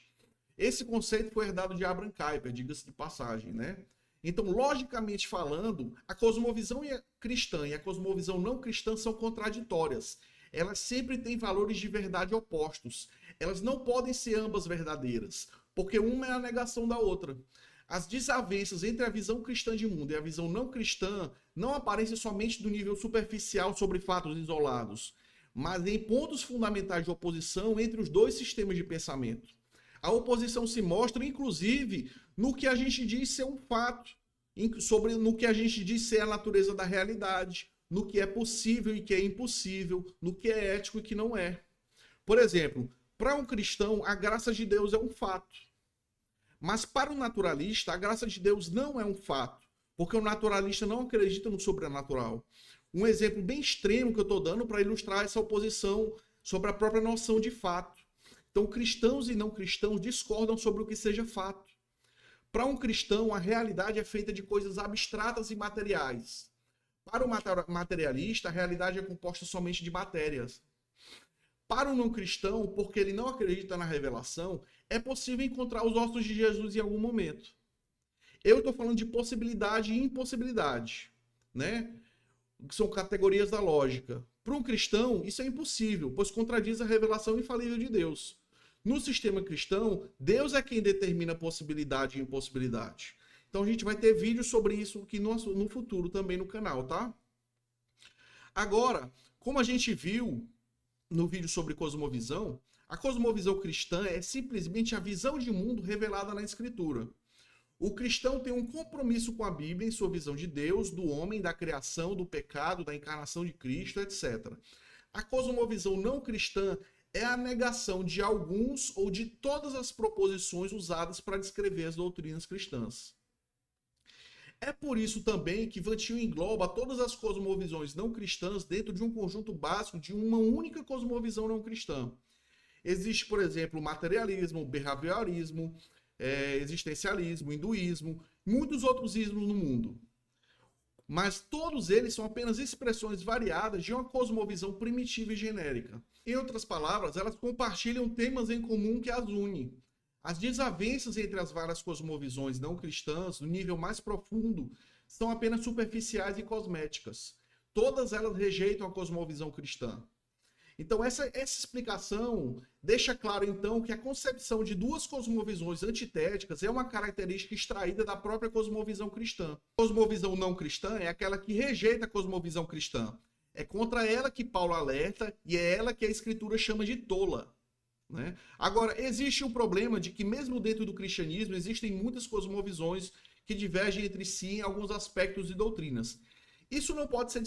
Esse conceito foi herdado de Abraham Kuyper, diga-se de passagem, né? Então, logicamente falando, a cosmovisão cristã e a cosmovisão não cristã são contraditórias. Elas sempre têm valores de verdade opostos. Elas não podem ser ambas verdadeiras, porque uma é a negação da outra. As desavenças entre a visão cristã de mundo e a visão não cristã não aparecem somente do nível superficial sobre fatos isolados, mas em pontos fundamentais de oposição entre os dois sistemas de pensamento. A oposição se mostra, inclusive, no que a gente diz ser um fato, no que a gente diz ser a natureza da realidade, no que é possível e que é impossível, no que é ético e que não é. Por exemplo, para um cristão, a graça de Deus é um fato. Mas para o naturalista, a graça de Deus não é um fato, porque o naturalista não acredita no sobrenatural. Um exemplo bem extremo que eu estou dando para ilustrar essa oposição sobre a própria noção de fato. Então, cristãos e não cristãos discordam sobre o que seja fato. Para um cristão, a realidade é feita de coisas abstratas e materiais. Para o materialista, a realidade é composta somente de matérias. Para o não cristão, porque ele não acredita na revelação, é possível encontrar os ossos de Jesus em algum momento. Eu estou falando de possibilidade e impossibilidade, né? Que são categorias da lógica. Para um cristão, isso é impossível, pois contradiz a revelação infalível de Deus. No sistema cristão, Deus é quem determina possibilidade e impossibilidade. Então a gente vai ter vídeos sobre isso aqui no futuro também no canal, tá? Agora, como a gente viu no vídeo sobre cosmovisão, a cosmovisão cristã é simplesmente a visão de mundo revelada na Escritura. O cristão tem um compromisso com a Bíblia em sua visão de Deus, do homem, da criação, do pecado, da encarnação de Cristo, etc. A cosmovisão não cristã é a negação de alguns ou de todas as proposições usadas para descrever as doutrinas cristãs. É por isso também que Van Til engloba todas as cosmovisões não cristãs dentro de um conjunto básico de uma única cosmovisão não cristã. Existe, por exemplo, o materialismo, o behaviorismo, existencialismo, hinduísmo, muitos outros ismos no mundo. Mas todos eles são apenas expressões variadas de uma cosmovisão primitiva e genérica. Em outras palavras, elas compartilham temas em comum que as unem. As desavenças entre as várias cosmovisões não cristãs, no nível mais profundo, são apenas superficiais e cosméticas. Todas elas rejeitam a cosmovisão cristã. Então, essa explicação deixa claro, então, que a concepção de duas cosmovisões antitéticas é uma característica extraída da própria cosmovisão cristã. A cosmovisão não cristã é aquela que rejeita a cosmovisão cristã. É contra ela que Paulo alerta e é ela que a Escritura chama de tola. Né? Agora, existe um problema de que mesmo dentro do cristianismo existem muitas cosmovisões que divergem entre si em alguns aspectos e doutrinas. Isso não pode ser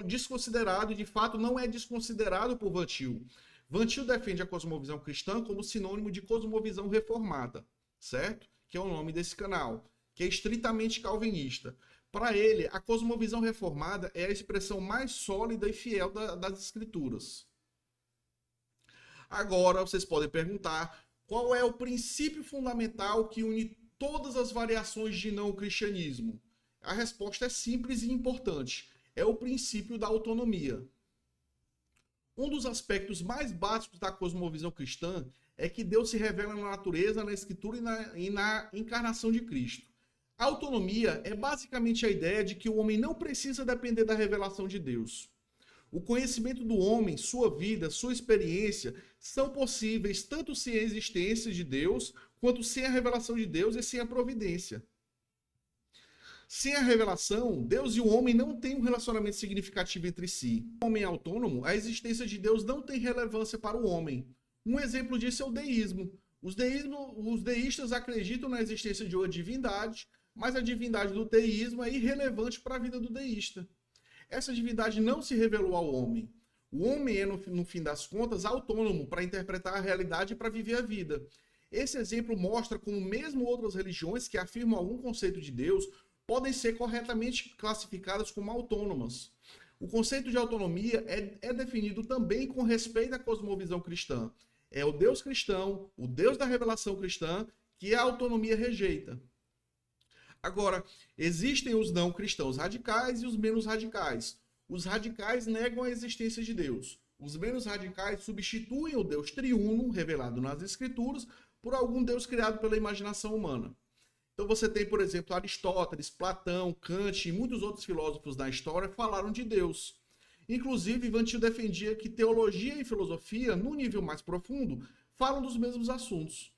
desconsiderado e, de fato, não é desconsiderado por Van Til. Van Til defende a cosmovisão cristã como sinônimo de cosmovisão reformada, certo? Que é o nome desse canal, que é estritamente calvinista. Para ele, a cosmovisão reformada é a expressão mais sólida e fiel das Escrituras. Agora, vocês podem perguntar qual é o princípio fundamental que une todas as variações de não-cristianismo? A resposta é simples e importante. É o princípio da autonomia. Um dos aspectos mais básicos da cosmovisão cristã é que Deus se revela na natureza, na Escritura e na encarnação de Cristo. A autonomia é basicamente a ideia de que o homem não precisa depender da revelação de Deus. O conhecimento do homem, sua vida, sua experiência são possíveis tanto sem a existência de Deus, quanto sem a revelação de Deus e sem a providência. Sem a revelação, Deus e o homem não têm um relacionamento significativo entre si. O homem é autônomo, a existência de Deus não tem relevância para o homem. Um exemplo disso é o deísmo. Os deístas acreditam na existência de uma divindade, mas a divindade do teísmo é irrelevante para a vida do deísta. Essa divindade não se revelou ao homem. O homem é, no fim das contas, autônomo para interpretar a realidade e para viver a vida. Esse exemplo mostra como mesmo outras religiões que afirmam algum conceito de Deus podem ser corretamente classificadas como autônomas. O conceito de autonomia é definido também com respeito à cosmovisão cristã. É o Deus cristão, o Deus da revelação cristã, que a autonomia rejeita. Agora, existem os não cristãos radicais e os menos radicais. Os radicais negam a existência de Deus. Os menos radicais substituem o Deus triuno, revelado nas Escrituras, por algum Deus criado pela imaginação humana. Então você tem, por exemplo, Aristóteles, Platão, Kant e muitos outros filósofos da história falaram de Deus. Inclusive, Van Til defendia que teologia e filosofia, no nível mais profundo, falam dos mesmos assuntos.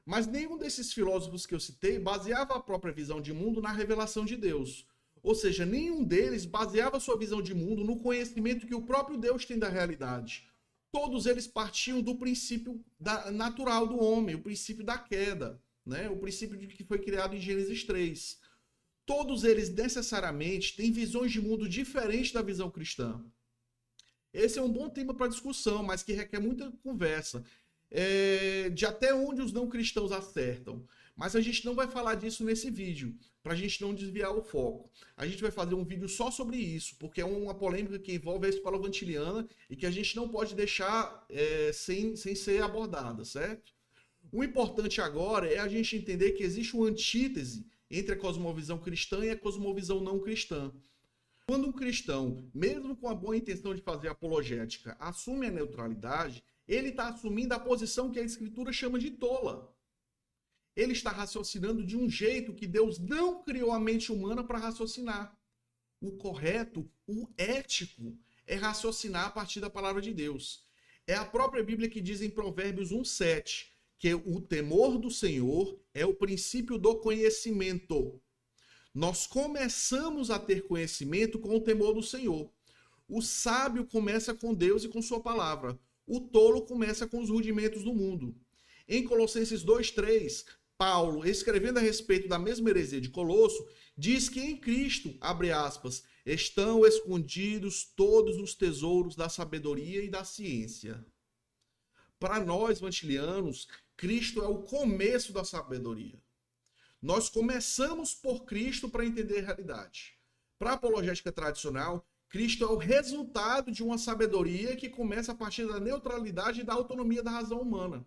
Mas nenhum desses filósofos que eu citei baseava a própria visão de mundo na revelação de Deus. Ou seja, nenhum deles baseava sua visão de mundo no conhecimento que o próprio Deus tem da realidade. Todos eles partiam do princípio natural do homem, o princípio da queda, né? O princípio de que foi criado em Gênesis 3. Todos eles necessariamente têm visões de mundo diferentes da visão cristã. Esse é um bom tema para discussão, mas que requer muita conversa. De até onde os não cristãos acertam. Mas a gente não vai falar disso nesse vídeo, para a gente não desviar o foco. A gente vai fazer um vídeo só sobre isso, porque é uma polêmica que envolve a escola vantiliana e que a gente não pode deixar sem ser abordada, certo? O importante agora é a gente entender que existe uma antítese entre a cosmovisão cristã e a cosmovisão não cristã. Quando um cristão, mesmo com a boa intenção de fazer apologética, assume a neutralidade, ele está assumindo a posição que a Escritura chama de tola. Ele está raciocinando de um jeito que Deus não criou a mente humana para raciocinar. O correto, o ético, é raciocinar a partir da palavra de Deus. É a própria Bíblia que diz em Provérbios 1:7 que o temor do Senhor é o princípio do conhecimento. Nós começamos a ter conhecimento com o temor do Senhor. O sábio começa com Deus e com sua palavra. O tolo começa com os rudimentos do mundo. Em Colossenses 2:3, Paulo, escrevendo a respeito da mesma heresia de Colosso, diz que em Cristo, abre aspas, estão escondidos todos os tesouros da sabedoria e da ciência. Para nós, vantilianos, Cristo é o começo da sabedoria. Nós começamos por Cristo para entender a realidade. Para a apologética tradicional, Cristo é o resultado de uma sabedoria que começa a partir da neutralidade e da autonomia da razão humana.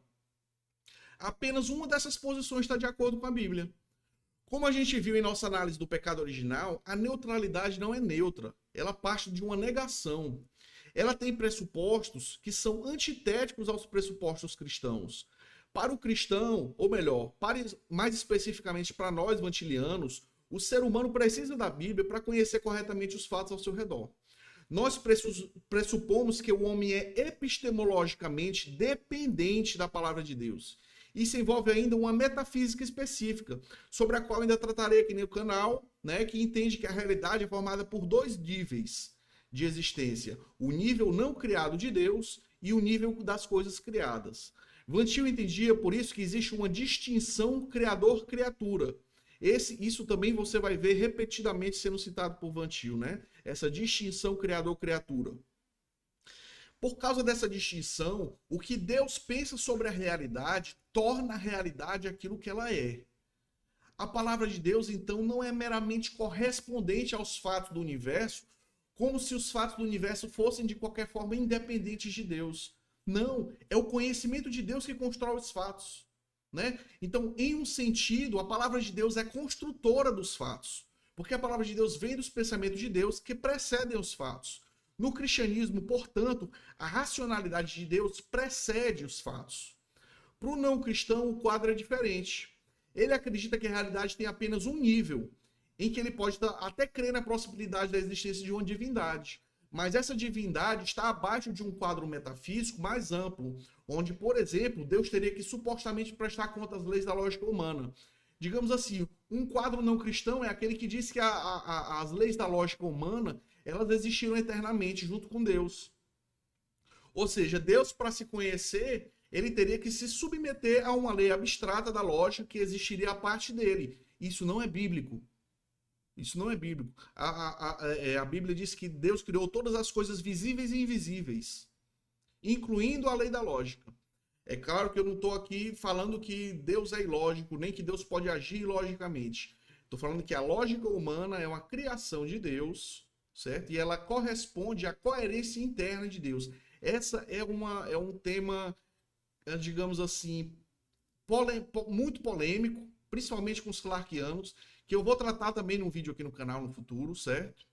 Apenas uma dessas posições está de acordo com a Bíblia. Como a gente viu em nossa análise do pecado original, a neutralidade não é neutra. Ela parte de uma negação. Ela tem pressupostos que são antitéticos aos pressupostos cristãos. Para o cristão, ou melhor, mais especificamente para nós vantilianos, o ser humano precisa da Bíblia para conhecer corretamente os fatos ao seu redor. Nós pressupomos que o homem é epistemologicamente dependente da palavra de Deus. Isso envolve ainda uma metafísica específica, sobre a qual ainda tratarei aqui no canal, né, que entende que a realidade é formada por dois níveis de existência: o nível não criado de Deus e o nível das coisas criadas. Van Til entendia, por isso, que existe uma distinção criador-criatura. Isso também você vai ver repetidamente sendo citado por Van Til, né? Essa distinção criador-criatura. Por causa dessa distinção, o que Deus pensa sobre a realidade torna a realidade aquilo que ela é. A palavra de Deus, então, não é meramente correspondente aos fatos do universo, como se os fatos do universo fossem de qualquer forma independentes de Deus. Não, é o conhecimento de Deus que constrói os fatos, né? Então, em um sentido, a palavra de Deus é construtora dos fatos, porque a palavra de Deus vem dos pensamentos de Deus que precedem os fatos. No cristianismo, portanto, a racionalidade de Deus precede os fatos. Para o não cristão, o quadro é diferente. Ele acredita que a realidade tem apenas um nível, em que ele pode até crer na possibilidade da existência de uma divindade. Mas essa divindade está abaixo de um quadro metafísico mais amplo, onde, por exemplo, Deus teria que supostamente prestar conta às leis da lógica humana. Digamos assim, um quadro não cristão é aquele que diz que as leis da lógica humana elas existiram eternamente junto com Deus. Ou seja, Deus, para se conhecer, ele teria que se submeter a uma lei abstrata da lógica que existiria a parte dele. Isso não é bíblico. Isso não é bíblico. A Bíblia diz que Deus criou todas as coisas visíveis e invisíveis, incluindo a lei da lógica. É claro que eu não estou aqui falando que Deus é ilógico, nem que Deus pode agir ilogicamente. Estou falando que a lógica humana é uma criação de Deus, certo? E ela corresponde à coerência interna de Deus. Essa é um tema, digamos assim, muito polêmico, principalmente com os clarkianos, que eu vou tratar também num vídeo aqui no canal no futuro, certo?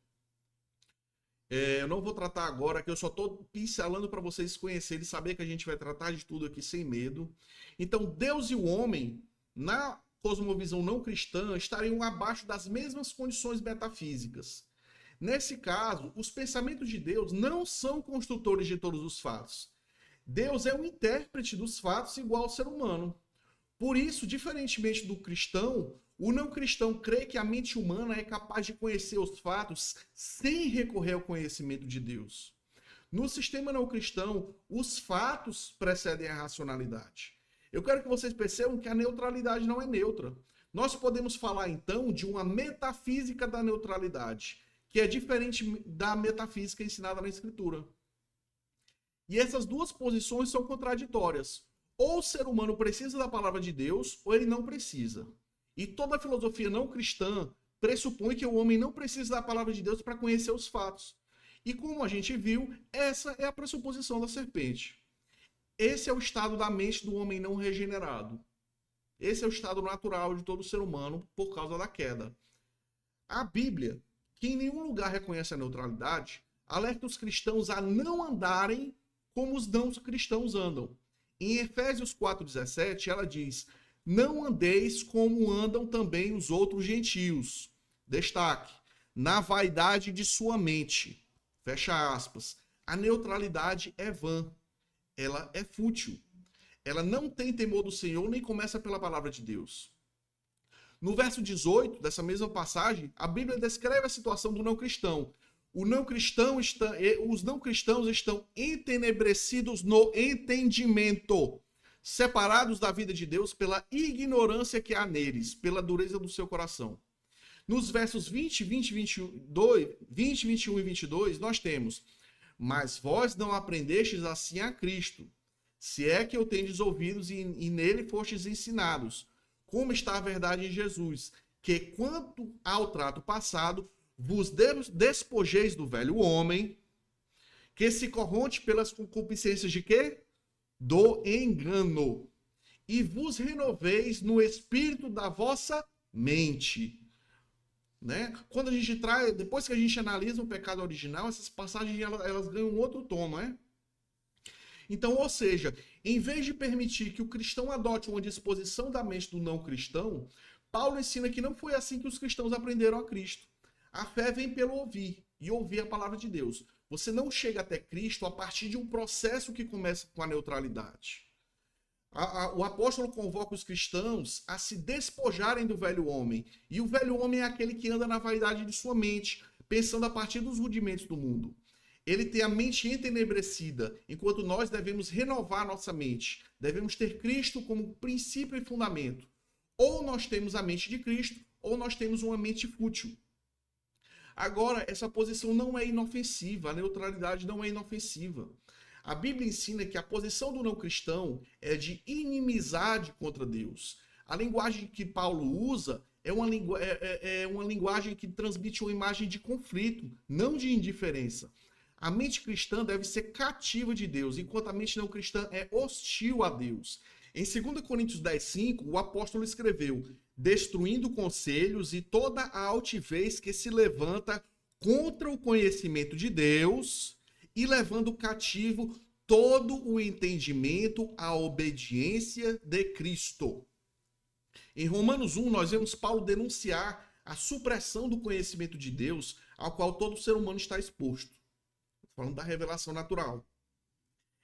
Eu não vou tratar agora, que eu só estou pincelando para vocês conhecerem e saber que a gente vai tratar de tudo aqui sem medo. Então, Deus e o homem, na cosmovisão não cristã, estariam abaixo das mesmas condições metafísicas. Nesse caso, os pensamentos de Deus não são construtores de todos os fatos. Deus é um intérprete dos fatos igual ao ser humano. Por isso, diferentemente do cristão, o não cristão crê que a mente humana é capaz de conhecer os fatos sem recorrer ao conhecimento de Deus. No sistema não cristão, os fatos precedem a racionalidade. Eu quero que vocês percebam que a neutralidade não é neutra. Nós podemos falar, então, de uma metafísica da neutralidade, que é diferente da metafísica ensinada na Escritura. E essas duas posições são contraditórias. Ou o ser humano precisa da palavra de Deus, ou ele não precisa. E toda a filosofia não cristã pressupõe que o homem não precisa da palavra de Deus para conhecer os fatos. E como a gente viu, essa é a pressuposição da serpente. Esse é o estado da mente do homem não regenerado. Esse é o estado natural de todo ser humano por causa da queda. A Bíblia, que em nenhum lugar reconhece a neutralidade, alerta os cristãos a não andarem como os não cristãos andam. Em Efésios 4,17, ela diz: não andeis como andam também os outros gentios. Destaque: na vaidade de sua mente. Fecha aspas. A neutralidade é vã. Ela é fútil. Ela não tem temor do Senhor, nem começa pela palavra de Deus. No verso 18 dessa mesma passagem, a Bíblia descreve a situação do não cristão. Os não cristãos estão entenebrecidos no entendimento, separados da vida de Deus pela ignorância que há neles, pela dureza do seu coração. Nos versos 20, 21 e 22, nós temos: mas vós não aprendestes assim a Cristo, se é que o tendes ouvidos e nele fostes ensinados, como está a verdade em Jesus, que quanto ao trato passado, vos despojeis do velho homem, que se corrompe pelas concupiscências de quê? Do engano. e vos renoveis no espírito da vossa mente. Né? Quando a gente traz, depois que a gente analisa o pecado original, essas passagens elas ganham um outro tom, não é? Então, ou seja, em vez de permitir que o cristão adote uma disposição da mente do não cristão, Paulo ensina que não foi assim que os cristãos aprenderam a Cristo. A fé vem pelo ouvir, e ouvir a palavra de Deus. Você não chega até Cristo a partir de um processo que começa com a neutralidade. O apóstolo convoca os cristãos a se despojarem do velho homem. E o velho homem é aquele que anda na vaidade de sua mente, pensando a partir dos rudimentos do mundo. Ele tem a mente entenebrecida, enquanto nós devemos renovar nossa mente. Devemos ter Cristo como princípio e fundamento. Ou nós temos a mente de Cristo, ou nós temos uma mente fútil. Agora, essa posição não é inofensiva, a neutralidade não é inofensiva. A Bíblia ensina que a posição do não cristão é de inimizade contra Deus. A linguagem que Paulo usa é uma linguagem que transmite uma imagem de conflito, não de indiferença. A mente cristã deve ser cativa de Deus, enquanto a mente não cristã é hostil a Deus. Em 2 Coríntios 10:5, o apóstolo escreveu: destruindo conselhos e toda a altivez que se levanta contra o conhecimento de Deus e levando cativo todo o entendimento à obediência de Cristo. Em Romanos 1, nós vemos Paulo denunciar a supressão do conhecimento de Deus ao qual todo ser humano está exposto. Falando da revelação natural.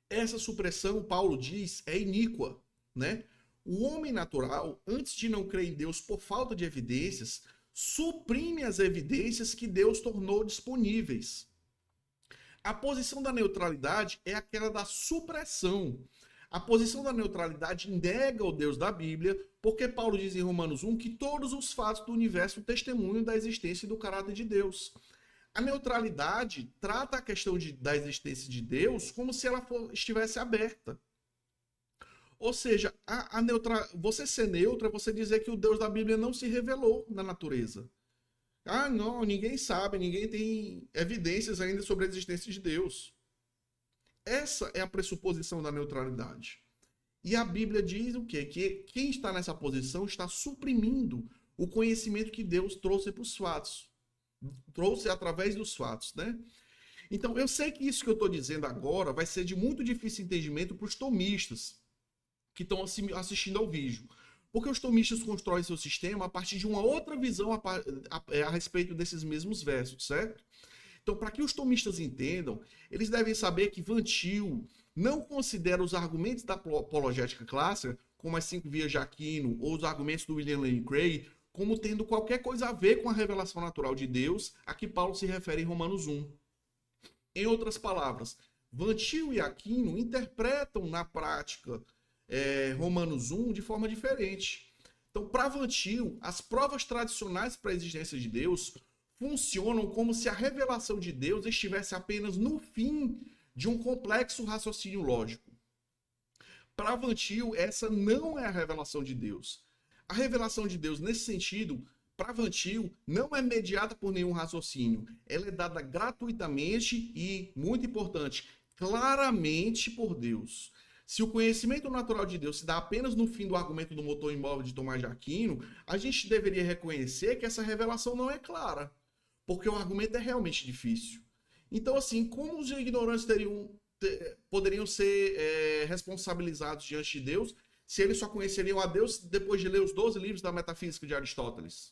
Essa supressão, Paulo diz, é iníqua, né? O homem natural, antes de não crer em Deus por falta de evidências, suprime as evidências que Deus tornou disponíveis. A posição da neutralidade é aquela da supressão. A posição da neutralidade nega o Deus da Bíblia, porque Paulo diz em Romanos 1 que todos os fatos do universo testemunham da existência e do caráter de Deus. A neutralidade trata a questão da existência de Deus como se ela estivesse aberta. Ou seja, você ser neutro é você dizer que o Deus da Bíblia não se revelou na natureza. Ah, não, ninguém sabe, ninguém tem evidências ainda sobre a existência de Deus. Essa é a pressuposição da neutralidade. E a Bíblia diz o quê? Que quem está nessa posição está suprimindo o conhecimento que Deus trouxe para os fatos. Trouxe através dos fatos, né? Então, eu sei que isso que eu estou dizendo agora vai ser de muito difícil entendimento para os tomistas que estão assistindo ao vídeo. Porque os tomistas constroem seu sistema a partir de uma outra visão a respeito desses mesmos versos, certo? Então, para que os tomistas entendam, eles devem saber que Van Til não considera os argumentos da apologética clássica, como as 5 vias de Aquino ou os argumentos do William Lane Craig, como tendo qualquer coisa a ver com a revelação natural de Deus a que Paulo se refere em Romanos 1. Em outras palavras, Van Til e Aquino interpretam na prática Romanos 1 de forma diferente. Então, para Van Til, as provas tradicionais para a existência de Deus funcionam como se a revelação de Deus estivesse apenas no fim de um complexo raciocínio lógico. Para Van Til, essa não é a revelação de Deus. A revelação de Deus, nesse sentido, para Van Til, não é mediada por nenhum raciocínio. Ela é dada gratuitamente e, muito importante, claramente por Deus. Se o conhecimento natural de Deus se dá apenas no fim do argumento do motor imóvel de Tomás de Aquino, a gente deveria reconhecer que essa revelação não é clara, porque o argumento é realmente difícil. Então, assim, como os ignorantes poderiam ser responsabilizados diante de Deus se eles só conheceriam a Deus depois de ler os 12 livros da metafísica de Aristóteles?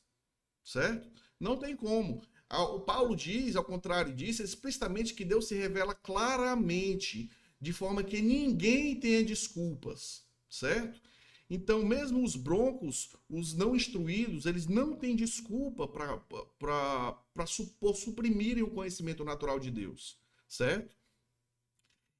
Certo? Não tem como. O Paulo diz, ao contrário, diz explicitamente que Deus se revela claramente, de forma que ninguém tenha desculpas, certo? Então, mesmo os broncos, os não instruídos, eles não têm desculpa para suprimirem o conhecimento natural de Deus, certo?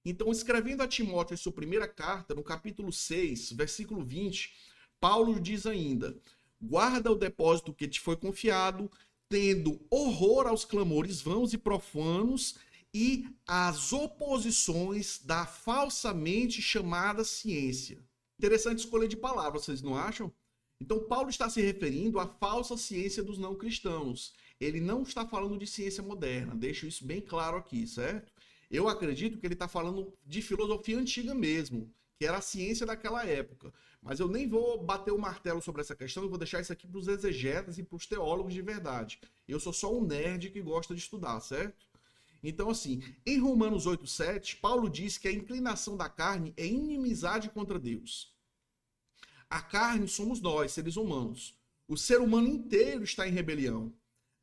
Então, escrevendo a Timóteo em sua primeira carta, no capítulo 6, versículo 20, Paulo diz ainda: guarda o depósito que te foi confiado, tendo horror aos clamores vãos e profanos e às oposições da falsamente chamada ciência. Interessante escolha de palavras, vocês não acham? Então, Paulo está se referindo à falsa ciência dos não cristãos. Ele não está falando de ciência moderna, deixo isso bem claro aqui, certo? Eu acredito que ele está falando de filosofia antiga mesmo, que era a ciência daquela época. Mas eu nem vou bater o martelo sobre essa questão, eu vou deixar isso aqui para os exegetas e para os teólogos de verdade. Eu sou só um nerd que gosta de estudar, certo? Então, assim, em Romanos 8,7, Paulo diz que a inclinação da carne é inimizade contra Deus. A carne somos nós, seres humanos. O ser humano inteiro está em rebelião.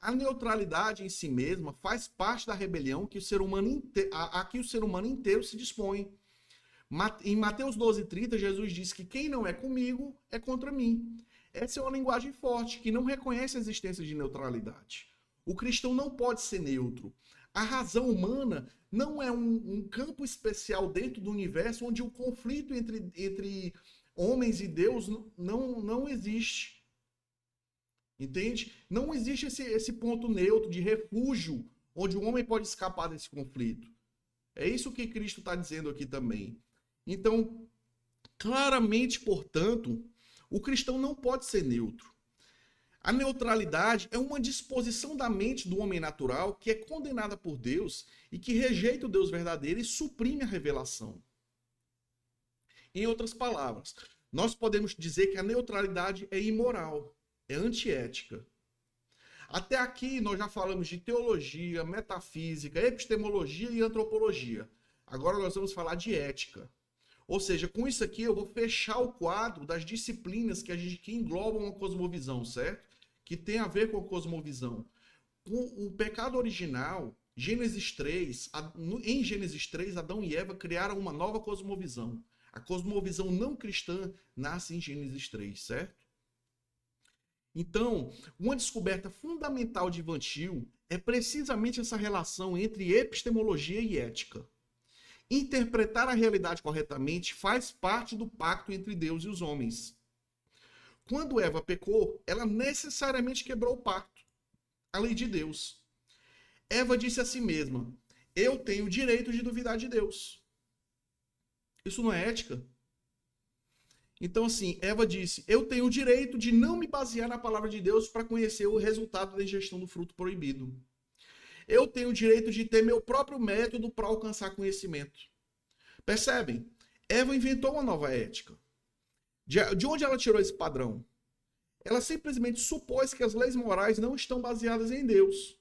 A neutralidade em si mesma faz parte da rebelião que o ser humano a que o ser humano inteiro se dispõe. Em Mateus 12,30, Jesus diz que quem não é comigo é contra mim. Essa é uma linguagem forte, que não reconhece a existência de neutralidade. O cristão não pode ser neutro. A razão humana não é um campo especial dentro do universo onde o conflito entre homens e Deus não existe. Entende? Não existe esse ponto neutro de refúgio onde o homem pode escapar desse conflito. É isso que Cristo está dizendo aqui também. Então, claramente, portanto, o cristão não pode ser neutro. A neutralidade é uma disposição da mente do homem natural que é condenada por Deus e que rejeita o Deus verdadeiro e suprime a revelação. Em outras palavras, nós podemos dizer que a neutralidade é imoral, é antiética. Até aqui nós já falamos de teologia, metafísica, epistemologia e antropologia. Agora nós vamos falar de ética. Ou seja, com isso aqui eu vou fechar o quadro das disciplinas que englobam a cosmovisão, certo? Que tem a ver com a cosmovisão. Com o pecado original, Gênesis 3, em Gênesis 3, Adão e Eva criaram uma nova cosmovisão. A cosmovisão não cristã nasce em Gênesis 3, certo? Então, uma descoberta fundamental de Van Til é precisamente essa relação entre epistemologia e ética. Interpretar a realidade corretamente faz parte do pacto entre Deus e os homens. Quando Eva pecou, ela necessariamente quebrou o pacto, a lei de Deus. Eva disse a si mesma: eu tenho o direito de duvidar de Deus. Isso não é ética? Então, assim, Eva disse: eu tenho o direito de não me basear na palavra de Deus para conhecer o resultado da ingestão do fruto proibido. Eu tenho o direito de ter meu próprio método para alcançar conhecimento. Percebem? Eva inventou uma nova ética. De onde ela tirou esse padrão? Ela simplesmente supôs que as leis morais não estão baseadas em Deus.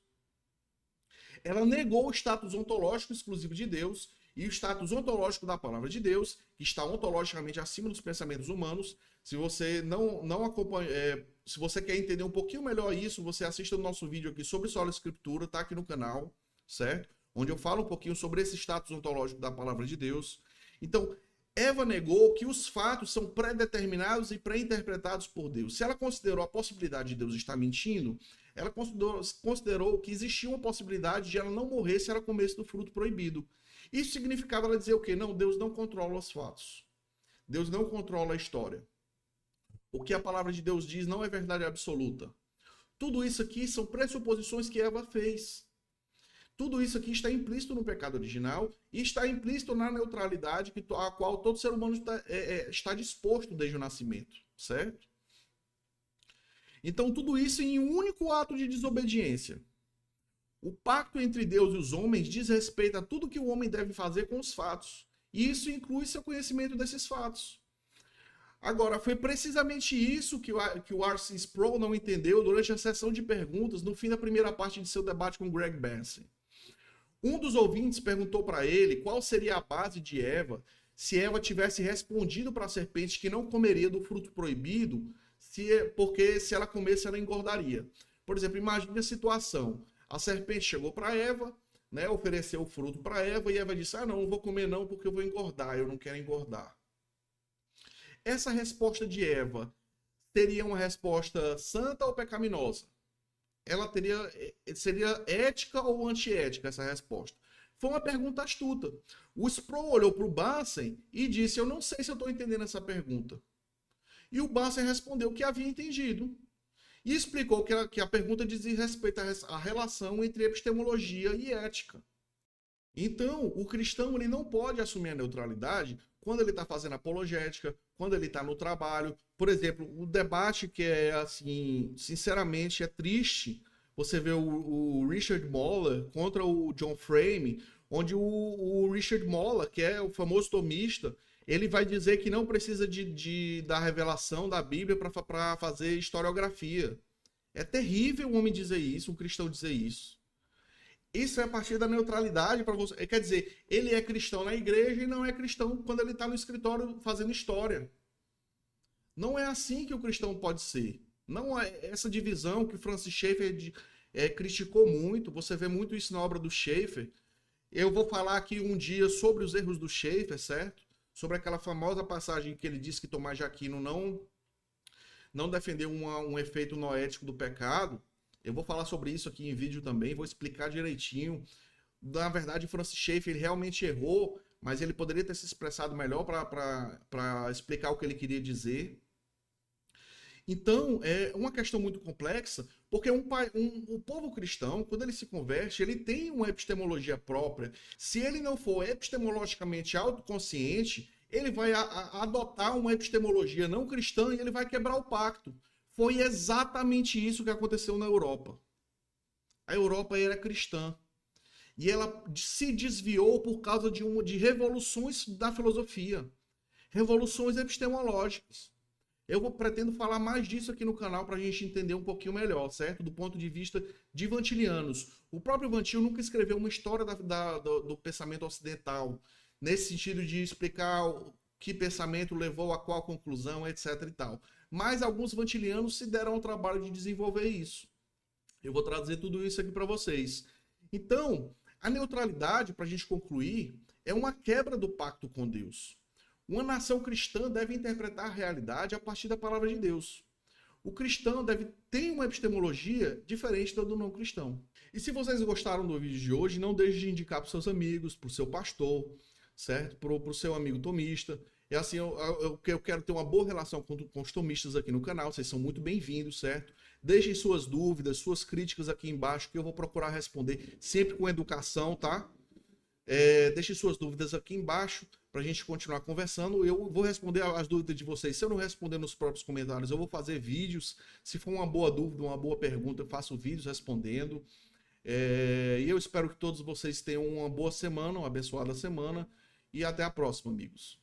Ela negou o status ontológico exclusivo de Deus e o status ontológico da palavra de Deus, que está ontologicamente acima dos pensamentos humanos. Se você não acompanha, se você quer entender um pouquinho melhor isso, você assista o nosso vídeo aqui sobre Sola Escritura, tá aqui no canal, certo? Onde eu falo um pouquinho sobre esse status ontológico da palavra de Deus. Então, Eva negou que os fatos são pré-determinados e pré-interpretados por Deus. Se ela considerou a possibilidade de Deus estar mentindo, ela considerou que existia uma possibilidade de ela não morrer se ela comesse do fruto proibido. Isso significava ela dizer o quê? Não, Deus não controla os fatos. Deus não controla a história. O que a palavra de Deus diz não é verdade absoluta. Tudo isso aqui são pressuposições que Eva fez. Tudo isso aqui está implícito no pecado original e está implícito na neutralidade a qual todo ser humano está disposto desde o nascimento, certo? Então, tudo isso em um único ato de desobediência. O pacto entre Deus e os homens diz respeito a tudo que o homem deve fazer com os fatos. E isso inclui seu conhecimento desses fatos. Agora, foi precisamente isso que o R.C. Sproul não entendeu durante a sessão de perguntas no fim da primeira parte de seu debate com Greg Benson. Um dos ouvintes perguntou para ele qual seria a base de Eva se Eva tivesse respondido para a serpente que não comeria do fruto proibido, porque se ela comesse ela engordaria. Por exemplo, imagine a situação. A serpente chegou para Eva, né, ofereceu o fruto para Eva e Eva disse: não vou comer não porque eu vou engordar, eu não quero engordar. Essa resposta de Eva teria uma resposta santa ou pecaminosa? Ela seria ética ou antiética essa resposta? Foi uma pergunta astuta. O Sproul olhou para o Benson e disse: eu não sei se eu estou entendendo essa pergunta. E o Benson respondeu que havia entendido. E explicou que a pergunta dizia respeito à relação entre epistemologia e ética. Então, o cristão ele não pode assumir a neutralidade quando ele está fazendo apologética, quando ele está no trabalho. Por exemplo, o debate que é, assim, sinceramente, é triste. Você vê o Richard Moller contra o John Frame, onde o Richard Moller, que é o famoso tomista, Ele vai dizer que não precisa da revelação da Bíblia para fazer historiografia. É terrível um homem dizer isso, um cristão dizer isso. Isso é a partir da neutralidade para você. Quer dizer, ele é cristão na igreja e não é cristão quando ele está no escritório fazendo história. Não é assim que o cristão pode ser. Não é essa divisão que Francis Schaeffer criticou muito. Você vê muito isso na obra do Schaeffer. Eu vou falar aqui um dia sobre os erros do Schaeffer, certo? Sobre aquela famosa passagem que ele disse que Tomás de Aquino não defendeu um efeito noético do pecado. Eu vou falar sobre isso aqui em vídeo também, vou explicar direitinho. Na verdade, Francis Schaeffer ele realmente errou, mas ele poderia ter se expressado melhor para explicar o que ele queria dizer. Então, é uma questão muito complexa, porque o povo cristão, quando ele se converte, ele tem uma epistemologia própria. Se ele não for epistemologicamente autoconsciente, ele vai adotar uma epistemologia não cristã e ele vai quebrar o pacto. Foi exatamente isso que aconteceu na Europa. A Europa era cristã. E ela se desviou por causa de revoluções da filosofia. Revoluções epistemológicas. Eu pretendo falar mais disso aqui no canal para a gente entender um pouquinho melhor, certo? Do ponto de vista de Vantilianos. O próprio Vantil nunca escreveu uma história do pensamento ocidental, nesse sentido de explicar que pensamento levou a qual conclusão, etc. e tal. Mas alguns vantilianos se deram ao trabalho de desenvolver isso. Eu vou trazer tudo isso aqui para vocês. Então, a neutralidade, para a gente concluir, é uma quebra do pacto com Deus. Uma nação cristã deve interpretar a realidade a partir da palavra de Deus. O cristão ter uma epistemologia diferente da do não cristão. E se vocês gostaram do vídeo de hoje, não deixe de indicar para os seus amigos, para o seu pastor, certo? Para o seu amigo tomista. É assim, eu quero ter uma boa relação com os tomistas aqui no canal, vocês são muito bem-vindos, certo? Deixem suas dúvidas, suas críticas aqui embaixo, que eu vou procurar responder sempre com educação, tá? Deixem suas dúvidas aqui embaixo para a gente continuar conversando. Eu vou responder as dúvidas de vocês. Se eu não responder nos próprios comentários, eu vou fazer vídeos. Se for uma boa dúvida, uma boa pergunta, eu faço vídeos respondendo. E eu espero que todos vocês tenham uma boa semana, uma abençoada semana. E até a próxima, amigos.